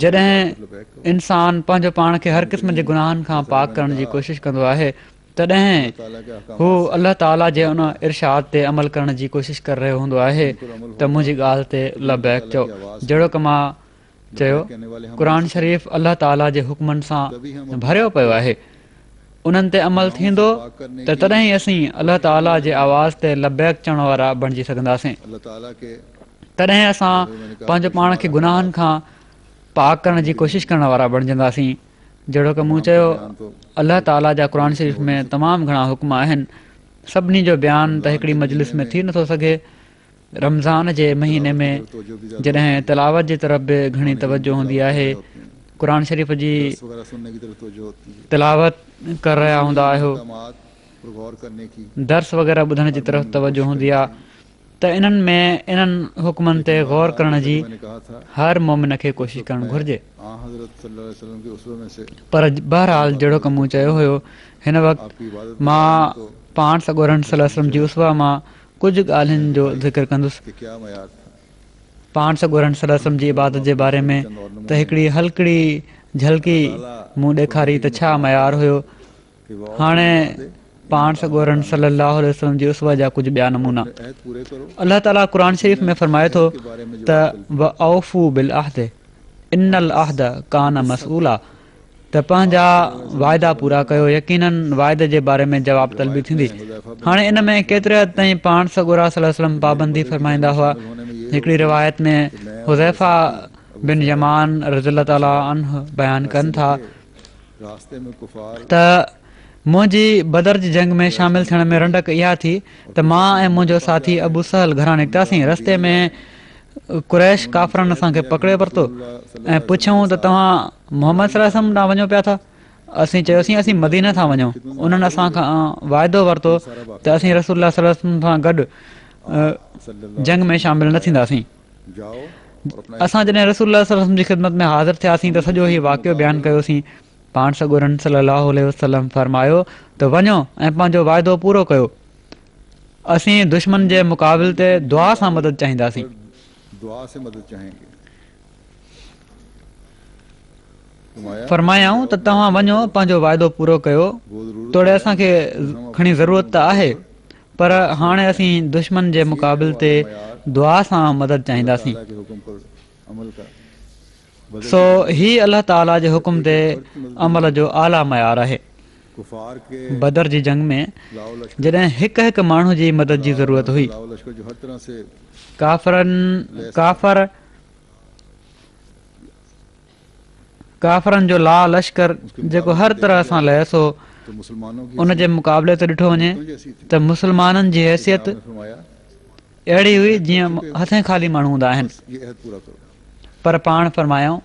जॾहिं इंसानु पंहिंजो पाण खे हर क़िस्म जे गुनाहनि खां पाक करण जी कोशिशि कंदो आहे तॾहिं हू अलाह ताला जे उन इरशाद ते अमल करण जी कोशिशि करे रहियो हूंदो आहे त मुंहिंजी ॻाल्हि ते लबैक चओ जहिड़ो की मां चयो क़ुर शरीफ़ अलाह ताला जे हुकमनि सां भरियो पियो आहे उन्हनि ते अमल थींदो त तॾहिं ई असीं अलाह ताला जे आवाज़ ते लबैक चवण वारा बणिजी सघंदासीं तॾहिं असां पंहिंजो पाण खे गुनाहनि खां पाक करण जी कोशिशि करण वारा बणिजंदासीं जहिड़ो की मूं चयो अलाह ताला जा क़ुर शरीफ़ में तमामु घणा हुकुम आहिनि सभिनी जो बयानु त हिकिड़ी मजलिस में थी नथो सघे रमज़ान जे महीने में जॾहिं तिलावत जी तरफ़ बि घणी तवजो हूंदी आहे क़ुर शरीफ़ जी तिलावत करे रहिया हूंदा आहियो दर्स वग़ैरह ॿुधण जी तरफ़ तवजो हूंदी आहे त इन्हनि में इन्हनि हुकमनि ते गौर करण जी हर मोमिन खे कोशिशि करणु घुरिजे पर बहरहाल जहिड़ो की मूं चयो हुयो हिन वक़्तु मां पाण सॻोरनि सल्लल्लाहु अलैहि वसल्लम जी उसवा मां कुझु ॻाल्हियुनि जो ज़िक्र कंदुसि पाण सॻोरनि सल्लल्लाहु अलैहि वसल्लम जी इबादत जे बारे में त हिकिड़ी हल्कड़ी झलकी मूं ॾेखारी त छा मयार हुयो हाणे पाण सॻोरनि सल्लल्लाहु अलैहि वसल्लम जी उसवा जा कुझु ॿिया नमूना अलाह ताला क़ुर शरीफ़ में फरमाए थो त व औफू बिल आहद इन्नल आहद कान मसऊला त पंहिंजा वाइदा पूरा कयो यकीननि वाइदे जे बारे में जवाब तलबी थींदी हाणे इन में केतिरे हद ताईं पाण सॻोरा सल्लल्लाहु अलैहि वसल्लम पाबंदी फरमाईंदा हुआ हिकिड़ी रिवायत में हुज़ैफा बिन यमान रज़ियल्लाहु ताला अन्हु बयानु कनि था त मुंहिंजी बदर जी जंग में शामिलु थियण में रंडक इहा थी त मां ऐं मुंहिंजो साथी अबू सहल घरां निकितासीं रस्ते में कुरैश काफ़रनि असांखे पकिड़े वरितो ऐं पुछऊं त तव्हां मोहम्मद सल्लल्लाहु अलैहि वसल्लम ॾांहुं वञो पिया था असीं चयोसीं असीं मदीना था वञूं उन्हनि असांखां वाइदो वरितो त असीं रसूलुल्लाह सल्लल्लाहु अलैहि वसल्लम सां गॾु जंग में शामिलु न थींदासीं असां जॾहिं रसूलुल्लाह सल्लल्लाहु अलैहि वसल्लम जी ख़िदमत में हाज़िर थियासीं त सॼो हीउ वाक़ियो बयानु कयोसीं पाण सॻोरनि सल्लल्लाहु अलैहि वसल्लम फरमायो त वञो ऐं पंहिंजो वाइदो पूरो कयो असीं दुश्मन जे मुक़ाबिल ते दुआ सां मदद चाहींदासीं फरमायाऊं त तव्हां वञो पंहिंजो वाइदो पूरो कयो तोड़े असांखे खणी ज़रूरत त आहे पर हाणे असीं दुश्मन जे मुक़ाबिल ते दुआ सां मदद चाहींदासीं सो ही अलाह ताला जे हुकुम ते अमल जो आला मयार आहे बदर जी जंग में जॾहिं हिकु हिकु माण्हू जी मदद जी ज़रूरत हुई काफ़रनि जो ला लश्कर जेको हर तरह सां लहिसो उन जे मुक़ाबले ते ॾिठो वञे त मुस्लमाननि जी हैसियत अहिड़ी हुई जीअं हथे ख़ाली माण्हू हूंदा आहिनि पर पाण फरमायूं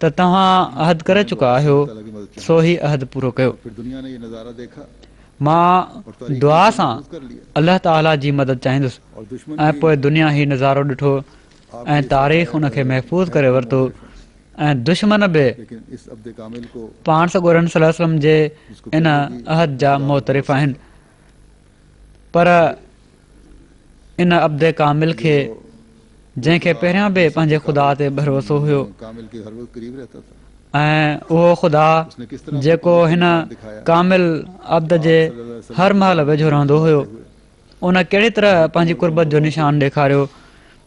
त तव्हां अहद करे चुका आहियो सो ही अहद पूरो कयो मां दुआ सां अलाह ताला जी मदद चाहींदुसि ऐं पोइ दुनिया ही नज़ारो ॾिठो ऐं तारीख़ उनखे महफ़ूज़ करे वरितो ऐं दुश्मन बि पाण सॻोरनि सल्लल्लाहु अलैहि वसल्लम जे इन अहद जा मोतरिफ़ आहिनि पर इन अब्दे कामिल खे जंहिंखे पहिरियां बि पंहिंजे ख़ुदा ते भरोसो हुयो ऐं उहो ख़ुदा जेको हिन कामिल अब्द जे हर महिल वेझो रहंदो हुयो उन कहिड़ी तरह पंहिंजी कुर्बत जो निशान ॾेखारियो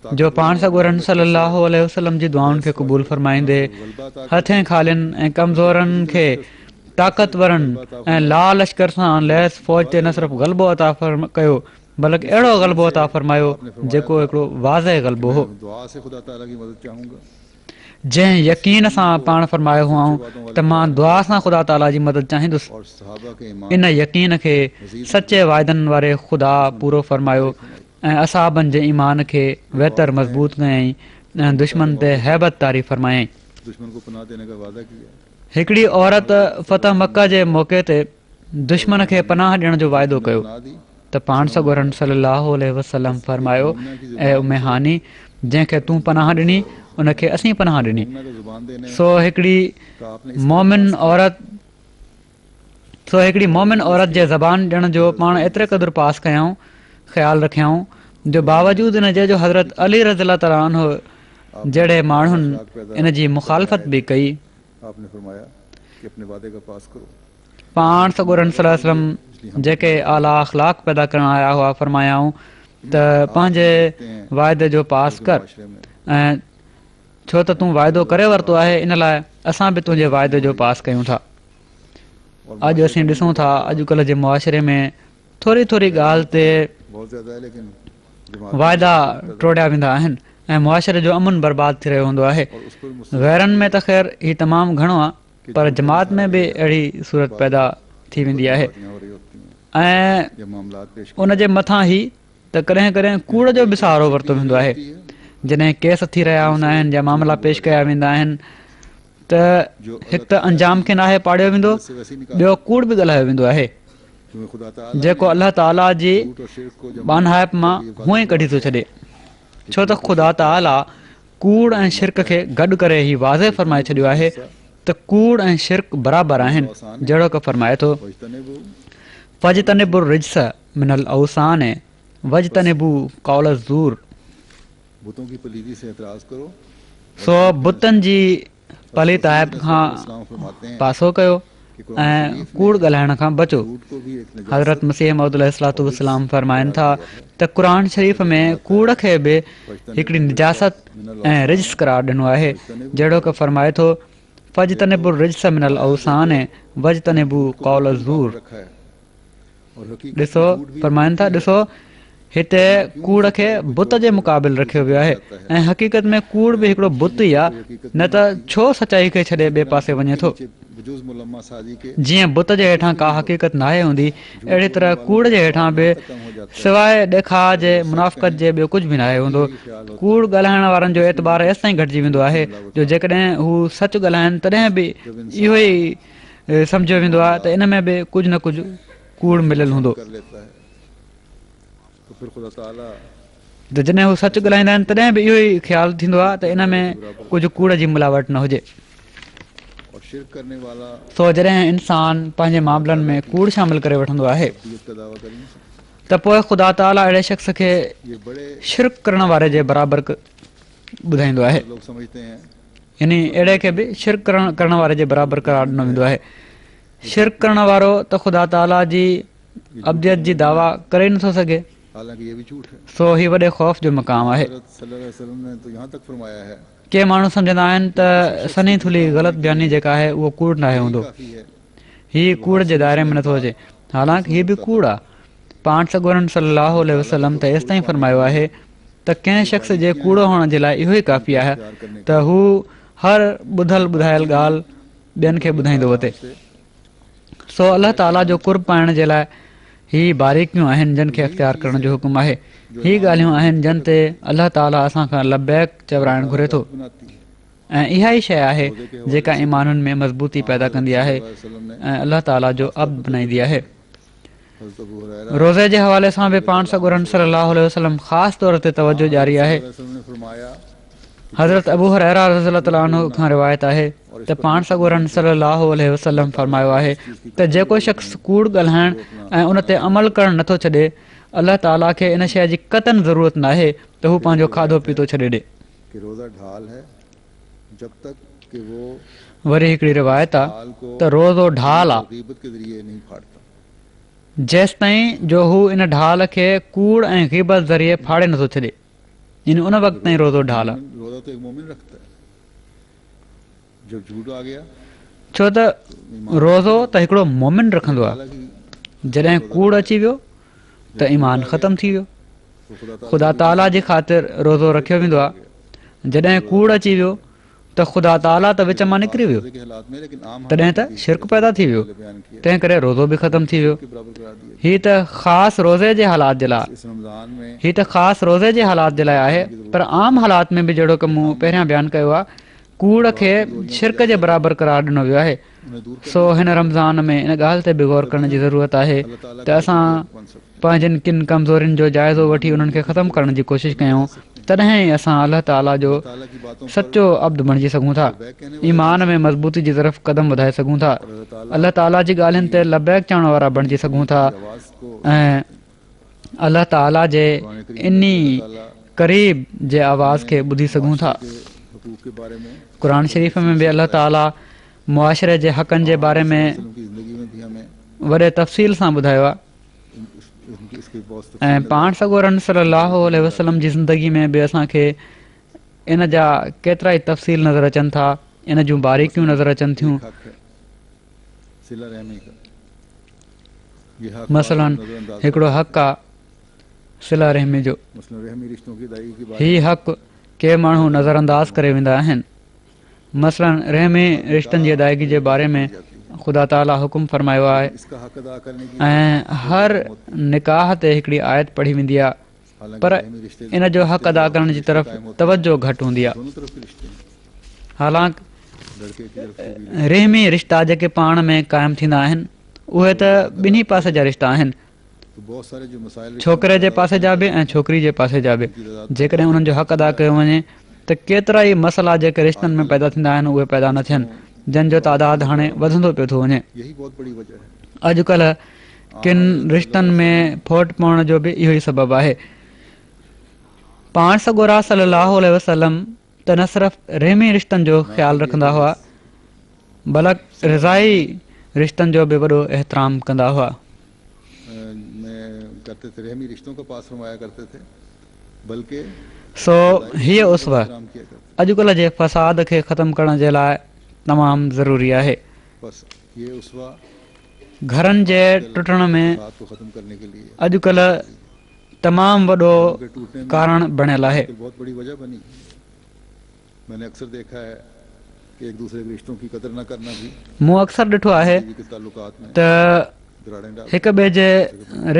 जो पाण सॻोरनि सल्लल्लाहु अलैहि वसल्लम जी दुआउनि खे क़बूल फरमाईंदे हथें खालियुनि ऐं कमज़ोरनि खे ताक़तवरनि ऐं ला लश्कर सां लैस फ़ौज ते न सिर्फ़ु ग़लबो अता कयो बल्कि अहिड़ो ग़लबो अता फरमायो जेको हिकिड़ो वाज़ह ग़लबो हो जंहिं यकीन सां पाण फरमायो हुआऊं त मां दुआ सां ख़ुदा ताला जी मदद चाहींदुसि इन यकीन खे सचे वाइदनि वारे ख़ुदा पूरो फरमायो ऐं असाबनि जे ईमान खे बहितर मज़बूत कयईं ऐं दुश्मन ते हैबत तारी फरमायईं हिकिड़ी औरत फ़तह मक्का जे मौक़े ते दुश्मन खे पनाह ॾियण जो वाइदो कयो त पाण सॻोरनि सल्लल्लाहु अलैहि वसल्लम फरमायो ऐं उमे हानी जंहिंखे तूं पनाह ॾिनी उनखे असीं पनाह ॾिनी। मुंह में तो जुबान देने सो हिकिड़ी का आपने मोमिन औरत जे ज़बान ॾियण जो पाण एतिरे क़दुरु पास कयऊं, ख़्यालु रखियऊं, जो बावजूदु इन जे जो हज़रत अली रज़ियल्लाहु ताला अन्हु जहिड़े माण्हुनि इन जी मुखालफ़त बि कई। आपने फरमाया कि अपने वादे का पास करो। पाण सॻोरन सल्लल्लाहु अलैहि वसल्लम जेके आला अख़लाक़ पैदा करण आया हुआ फरमायाऊं त पंहिंजे वाइदे जो पास कर, ऐं छो त तूं वाइदो करे वरितो आहे इन लाइ असां बि तुंहिंजे वाइदे जो पास कयूं था। अॼु असीं ॾिसूं था अॼुकल्ह जे मुआशिरे में थोरी थोरी ॻाल्हि ते बहुत ज्यादा है, लेकिन वाइदा टोड़िया वेंदा आहिनि ऐं मुआशिरे जो अमन बर्बादु थी रहियो हूंदो आहे। और उस पर मुस्तक़िल गैरनि में त ख़ैर हीउ तमामु घणो आहे, पर जमात में बि अहिड़ी सूरत पैदा थी वेंदी आहे। बातियां हो रही होती हैं, ऐं ये मामलात पेश उन जे मथां ई त कॾहिं कॾहिं कूड़ जो बि सहारो वरितो वेंदो आहे। जॾहिं केस थी रहिया हूंदा आहिनि या मामला पेश कया वेंदा आहिनि त हिकु त अंजाम खे नाहे पाढ़ियो वेंदो, से वैसे निकाल ॿियो कूड़ बि ॻाल्हायो वेंदो आहे तुम्हें खुदा ताला जेको अलाह ताला जी झूठ और शिर्क को जब बानहाइप मां हूअं ई कढी थो छॾे। छो त ख़ुदा ताला कूड़ ऐं शिरक खे गॾु करे ही वाज़े फरमाए छॾियो आहे त कूड़ ऐं शिरक बराबरि आहिनि। जहिड़ो की फरमाए थो वजतनिबु फजतनिबु रिज्स मिनल औसान वजतनिबु कौल ज़ूर। बुतों की पलीदी से एतराज करो। सो बुतनि जी पलीत ऐब खां इस्लाम फरमाते हैं पासो कयो कि कुरान ऐं शरीफ में कूड़ ॻाल्हाइण खां बचो। झूठ को भी एक नजासत हज़रत मसीह मौद अलैहिस्सलातु वस्सलाम फरमाइनि था त क़ुर शरीफ़ में कूड़ खे बि हिकिड़ी निजासत ऐं रिज्स करार ॾिनो आहे। जहिड़ो की फरमाए थो फजतनिबु रिज्स मिनल औसान वजतनिबु कौल ज़ूर। रखा है और हकीकत ॾिसो फरमाइनि था, ॾिसो हिते कूड़ खे बुत जे मुक़ाबिल रखियो वियो आहे ऐं हक़ीक़त में कूड़ बि हिकिड़ो बुत ई आहे, न त छो सचाई खे छॾे ॿिए पासे वञे थो। वजूज़ मुलम्मा साजी के जीअं बुत जे हेठां का हक़ीक़त नाहे हूंदी, अहिड़ी तरह कूड़ जे हेठां बि सवाइ ॾेखार जे मुनाफ़क़त जे ॿियो कुझु बि नाहे हूंदो। कूड़ ॻाल्हाइण वारनि जो एतबार एसि ताईं घटिजी वेंदो आहे जो जेकॾहिं हू सच ॻाल्हाइनि तॾहिं बि इहो ई सम्झियो वेंदो आहे त इन में बि कुझु न कुझु कूड़ मिलियलु हूंदो। कर लेता है तो फिर खुदा ताला त जॾहिं हू सच ॻाल्हाईंदा आहिनि तॾहिं बि इहो ई ख़्यालु थींदो आहे त इन में कुझु कूड़ जी मिलावट न हुजे। और शिरक करने वाला सो जॾहिं इंसानु पंहिंजे मामलनि में कूड़ शामिलु करे वठंदो आहे दियत का दावा कर नहीं सकता। त पोइ ख़ुदा ताला अहिड़े शख़्स खे ये बड़े शिरक करण वारे जे बराबरि ॿुधाईंदो आहे, लोग समझते हैं यानी अहिड़े खे बि शिरक करण वारे जे बराबरि करार ॾिनो वेंदो आहे। शिरक करण वारो त ख़ुदा ताला जी अब्दियत जी दावा करे ई नथो सघे, हालांकि ये भी झूठ है। सो ही वॾे ख़ौफ़ जो मक़ाम आहे। हज़रत सल्लल्लाहु अलैहि वसल्लम ने तो यहाँ तक फरमाया है के माण्हू सम्झंदा आहिनि त सनी थुली ग़लति बयानी जेका आहे उहो कूड़ नाहे हूंदो, काफ़ी है हीउ कूड़ जे दायरे में नथो अचे। हालांकि हीउ बि कूड़ आहे। पाण सॻोरन सल्लल्लाहु अलैहि वसल्लम त एसि ताईं फरमायो आहे त कंहिं शख़्स जे कूड़ो हुअण जे लाइ इहो ई काफ़ी आहे त हू हर ॿुधल ॿुधायल ॻाल्हि ॿियनि खे ॿुधाईंदो वठे। सो अलाह ताला जो कुर्ब पाइण जे लाइ ही बारीकियूं आहिनि जिन खे अख़्तियार करण जो हुकुम आहे। ही ॻाल्हियूं आहिनि जिन ते अलाह ताला असां खां लबैक चवराइणु घुरे थो बनाती है। ऐं इहा ई शइ आहे जेका ईमाननि में मज़बूती पैदा कंदी आहे ऐं अलाह ताला जो अब्द बनाईंदी आहे। हज़रत अबू हुरैरा रोज़े जे हवाले सां बि पाण सॻोरन सल्लल्लाहु अलैहि वसल्लम ख़ासि तौर ते तवजो ॾियारी आहे। ने फरमाया हज़रत अबू हुरैरा रज़ियल्लाहु ताला अन्हु खां रिवायत आहे त पाण सॻोरन सल्लल्लाहु अलैहि वसल्लम फरमायो आहे त जेको शख़्स कूड़ ॻाल्हाइण ऐं उन ते अमल करणु नथो छॾे, अलाह ताला खे इन शइ जी क़तन ज़रूरत नाहे त हू पंहिंजो खाधो पीतो छॾे ॾे। कि रोज़ा ढाल है जब तक कि वो वरी हिकिड़ी रिवायत आहे ढाल को त रोज़ो ढाल आहे गीबत के ज़रिए नहीं फाड़ता। जेसि ताईं जो हू इन ढाल खे कूड़ ऐं ग़ीबत ज़रिए फाड़े नथो छॾे, यानी उन वक़्त ताईं रोज़ो ढाल आहे। रोज़ा तो एक मोमिन रखता है। जब झूठ आ गया छो त रोज़ो त हिकिड़ो मोमिन रखंदो आहे, हालांकि जॾहिं कूड़ अची वियो त ईमान ख़तमु थी वियो। तो खुदा ख़ुदा ताला जी ख़ातिर रोज़ो रखियो वेंदो आहे, जॾहिं कूड़ अची वियो त ख़ुदा ताला त विच मां निकिरी वियो, के हालात में लेकिन आम तॾहिं त शिरक पैदा थी वियो, बयान किया तंहिं करे रोज़ो बि ख़तमु थी वियो। के बराबर करा दिया। हीअ त ख़ासि रोज़े जे हालात जे लाइ, इस रमज़ान में हीअ त ख़ासि रोज़े जे हालात जे लाइ आहे, पर आम हालात में बि जहिड़ो की मूं पहिरियां बयानु कयो आहे, कूड़ खे शिरक जे बराबरि करार ॾिनो वियो आहे। उन्हें दूर सो हिन रमज़ान में इन ॻाल्हि ते बि गौर करण जी ज़रूरत आहे त असां पंहिंजनि किन कमज़ोरियुनि जो जाइज़ो वठी उन्हनि खे ख़तमु करण जी कोशिशि कयूं, तॾहिं ई असां अलाह ताला जो ताला की बातों पर सचो अब्द बणिजी सघूं था, ईमान में मज़बूती जी तरफ़ क़दम वधाए सघूं था, अलाह ताला जी ॻाल्हियुनि ते लबैक चवण वारा बणिजी सघूं था आवाज़ को ऐं अलाह ताला जे इन्ही क़रीब जे आवाज़ खे ॿुधी सघूं था। के हुकूक के बारे में क़ुरान शरीफ़ में बि अलाह ताला मुआशरे जे हक़नि जे बारे में उनकी ज़िंदगी में भी हमें वॾे तफ़सील सां ॿुधायो आहे इसकी बहुत ऐं पाण सॻोरन सल्लल्लाहु अलैहि वसल्लम जी ज़िंदगी में बि असांखे इन जा केतिरा ई तफ़सील नज़र अचनि था, इन जूं बारीकियूं नज़र अचनि थियूं। हक़ है सिला रहमी का ये हक़ मसलन हिकिड़ो हक़ आहे सिला रहमी जो, मसलन रहमी रिश्तों की अदायगी के बारे ही हक़ के माण्हू नज़रअंदाज़ करे वेंदा आहिनि। मसलन रहमी रिश्तनि जी अदायगी जे बारे में ख़ुदा ताला हुकुम फरमायो आहे इसका हक़ अदा करने की ऐं हर निकाह ते हिकिड़ी आयत पढ़ी वेंदी आहे, पर रहमी रिश्ते इन जो हक़ अदा करण जी तरफ़ तवजो घटि हूंदी आहे। दोनों तरफ के रिश्ते हैं हालांकि लड़के की तरफ से भी रहमी रिश्ता जेके पाण में क़ाइमु थींदा आहिनि उहे त ॿिन्ही पासे जा रिश्ता आहिनि, तो बहुत सारे जो मसाइल छोकिरे जे पासे जा बि ऐं छोकिरी जे पासे जा बि। जेकॾहिं उन्हनि जो हक़ अदा कयो वञे त केतिरा ई मसइला जेके रिश्तनि में पैदा थींदा आहिनि उहे पैदा न थियनि, जंहिंजो तादादु हाणे वधंदो पियो थो वञे। यही बहुत बड़ी वजह है अॼुकल्ह किन रिश्तनि में फोट पवण जो बि इहो ई सबबु आहे। पाण सॻोरा सल्लल्लाहु अलैहि वसल्लम त न सिर्फ़ रहमी रिश्तनि जो ख़्यालु रखंदा हुआ, बल्कि रिज़ाई रिश्तनि जो बि वॾो एहतराम कंदा हुआ। में करते थे, रहमी रिश्तों का पास फरमाया करते थे, बल्कि सो हीअ उसवा काम किया करते अॼुकल्ह जे फ़साद खे ख़तमु करण जे लाइ तमामु ज़रूरी आहे। बस ये उसवा घरनि जे टुटण में बात को ख़त्म करने के लिए अॼुकल्ह तमामु वॾो के टूटने में कारण बणियलु आहे। एक बहुत बड़ी वजह बनी। मैंने अक्सर देखा है कि एक दूसरे के रिश्तों की कदर न करना भी मूं अक्सर ॾिठो आहे बीवी के ताल्लुकात में त दरारें डाल हिक ॿिए जे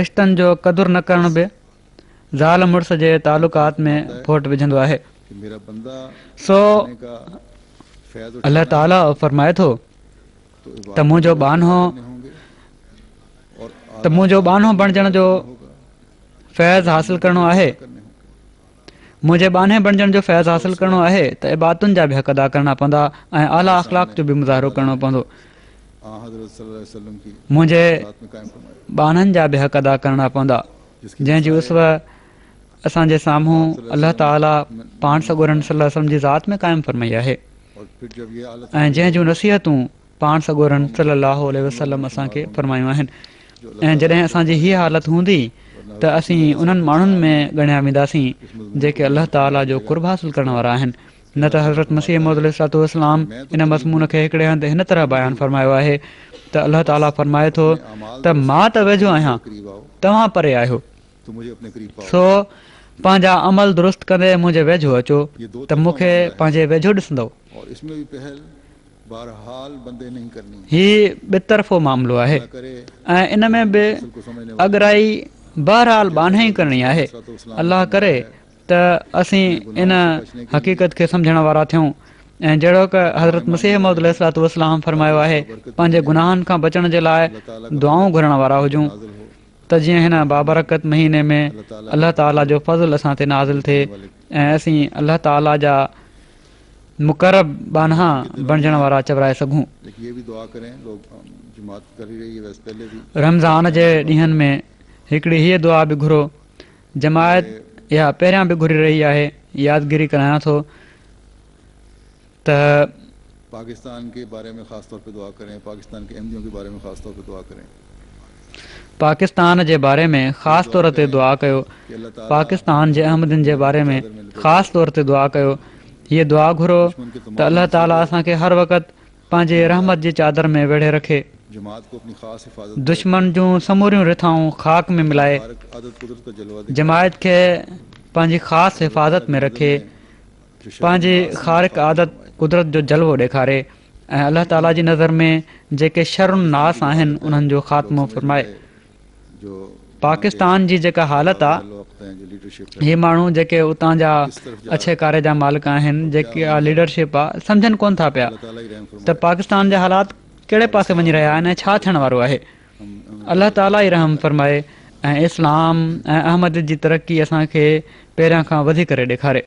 रिश्तनि जो क़दुरु न करण बि ज़ाल मुड़ुस जे तालुकात में फोट विझंदो आहे। कि मेरा बंदा सो करने का फैज़ अल्लाह ताला फरमाए थो तो त मुंहिंजो बानो होंगे और त मुंहिंजो बानो बणजण जो फैज़ हासिल करणो आहे, करने होंगे। मुंहिंजे बाने बणजण जो फैज़ हासिल करणो आहे त इबादतुनि जा बि हक़ अदा करणा पवंदा ऐं आला अख़लाक जो बि मुज़ाहिरो करणो पवंदो। हज़रत सल्लल्लाहु अलैहि वसल्लम की मुंहिंजे बात में कायम फरमाया बाननि जा बि हक़ अदा करणा पवंदा, जंहिंजी उसव असांजे साम्हूं अलाह ताला पाण सॻोरन सल्लल्लाहु अलैहि वसल्लम जी ज़ात में क़ाइमु फरमाई आहे और फिर जब ये हालत ऐं जंहिं जूं नसीहतूं पाण सॻोरन सल्लल्लाहु अलैहि वसल्लम असांखे फरमायूं आहिनि। ऐं जॾहिं असांजी हीअ हालत हूंदी त असीं उन्हनि माण्हुनि में ॻणिया वेंदासीं जेके अलाह ताला जो कुर्ब हासिल करण वारा आहिनि। न त हज़रत मसीह मौद अलैहिस्सलातु वस्सलाम इन मज़मून खे हिकिड़े हंधि हिन तरह बयानु फरमायो आहे त अलाह ताला फरमाए थो त मां त वेझो आहियां, करीब आओ तव्हां परे आहियो, तो मुझे अपने करीब पाओ। सो पंहिंजा अमल दुरुस्त कंदे मुंहिंजे वेझो अचो त मूंखे पंहिंजे वेझो ॾिसंदो। और इसमें भी पहल बहरहाल बंदे नहीं करनी है। हीउ ॿितरफ़ो मामिलो आहे ना करे ऐं इन में बि असल को समझने वाले अगराई बहरहाल बान्हे ई करणी आहे। अलाह करे त असीं इन हक़ीक़त खे सम्झण वारा थियूं ऐं जहिड़ो की हज़रत मसीह मौद अलैहिस्सलातु वस्सलाम फरमायो आहे पंहिंजे गुनाहनि खां बचण जे लाइ दुआऊं घुरण वारा हुजूं नाज़िल हो त जीअं हिन बाबरकत महीने में अलाह ताला जो फज़ल असां ते नाज़िल थिए ऐं असीं अलाह ताला जा मुक़रब बानहा बणजण वारा चवराए सघूं। लेकिन ये भी दुआ करें, लोग जमात कर ही रही है, वैसे पहले भी रमज़ान जे ॾींहंनि में हिकिड़ी हीअ दुआ बि घुरो, जमायत इहा पहिरियां बि घुरी रही आहे। यादगिरी करायां थो त पाकिस्तान के बारे में ख़ास तौर पे दुआ करें, पाकिस्तान के अहमदियों के बारे में ख़ास तौर पे दुआ करें पाकिस्तान जे बारे में ख़ासि तौर ते दुआ कयो, कि अल्लाह ताला पाकिस्तान जे अहमदियुनि जे बारे में ख़ासि तौर ते दुआ कयो। हीअ दुआ घुरो त अलाह ताला असांखे हर वक़्तु पंहिंजे रहमत जी चादर में वेढ़े रखे, जमात को अपनी ख़ास हिफाजत दुश्मन जूं समूरियूं रिथाऊं ख़ाक में मिलाए, आदत कुदरत का जलवा दे, जमायत खे पंहिंजी ख़ासि हिफ़ाज़त में रखे, पंहिंजी ख़ारिक आदत कुदरत जो जलवो ॾेखारे ऐं अलाह ताला जी नज़र में जेके शर्म नास आहिनि उन्हनि जो ख़ात्मो फरमाए। जो पाकिस्तान जी जेका हालत आहे, वक्त हैं, जो लीडरशिप है, इहे माण्हू जेके उतां जा अच्छे कारे जा मालिक आहिनि, जेके लीडरशिप आहे, सम्झनि कोन था पिया अल्लाह ताला ही रहम त फरमाए। पाकिस्तान जा हालात कहिड़े पासे वञी रहिया आहिनि ऐं छा थियण वारो आहे। अलाह ताला ई रहम फरमाए ऐं इस्लाम ऐं अहमद जी तरक़ी असांखे पहिरियां खां वधी करे ॾेखारे।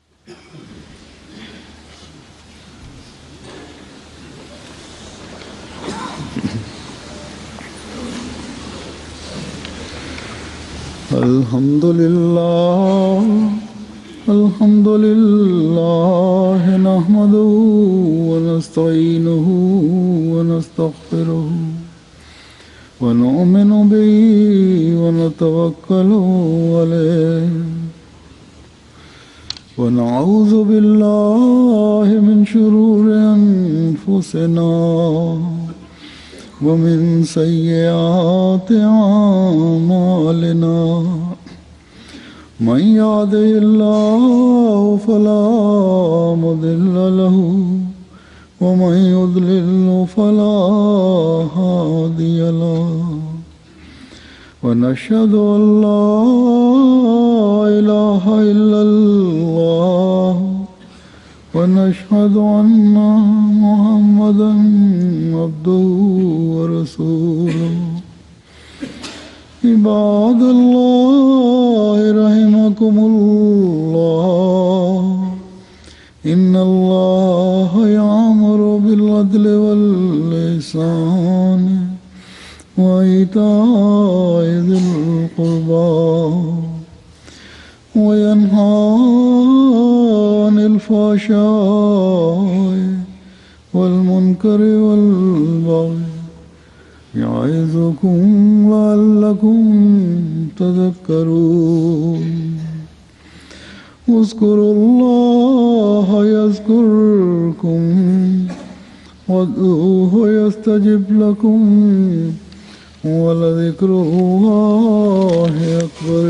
अल्हम्दुलिल्लाह नहमदुहु व नस्तईनुहु व नस्तगफिरुहु व नु'मिनु बिही व नतवक्कलु अलैहि व नऊज़ु बिल्लाहि मिन शुरूरि अनफुसिना वमिन सय्यिआति अअमालिना मन यहदिहिल्लाहु फला मुदिल्ल लहु वमन युद्लिल्हु फला हादिय लहु वनशहदु अल्ला इलाहा इल्लल्लाह वनशहदु अन्ना मुहम्मदन अब्दुहु व रसूलुहु इबादल्लाह रहिमकुमुल्लाह इन्नल्लाह यअमुरु बिल अदलि वल इहसान व ईताइ ज़िल क़ुर्बा व यन्हा अनिल फ़हशाइ वल मुनकरि वल बग़य यअज़ुकुम लअल्लकुम तज़क्करून उज़्कुरुल्लाह यज़्कुरकुम वद्ऊहु यस्तजिब लकुम वलज़िक्रुल्लाहि अकबर।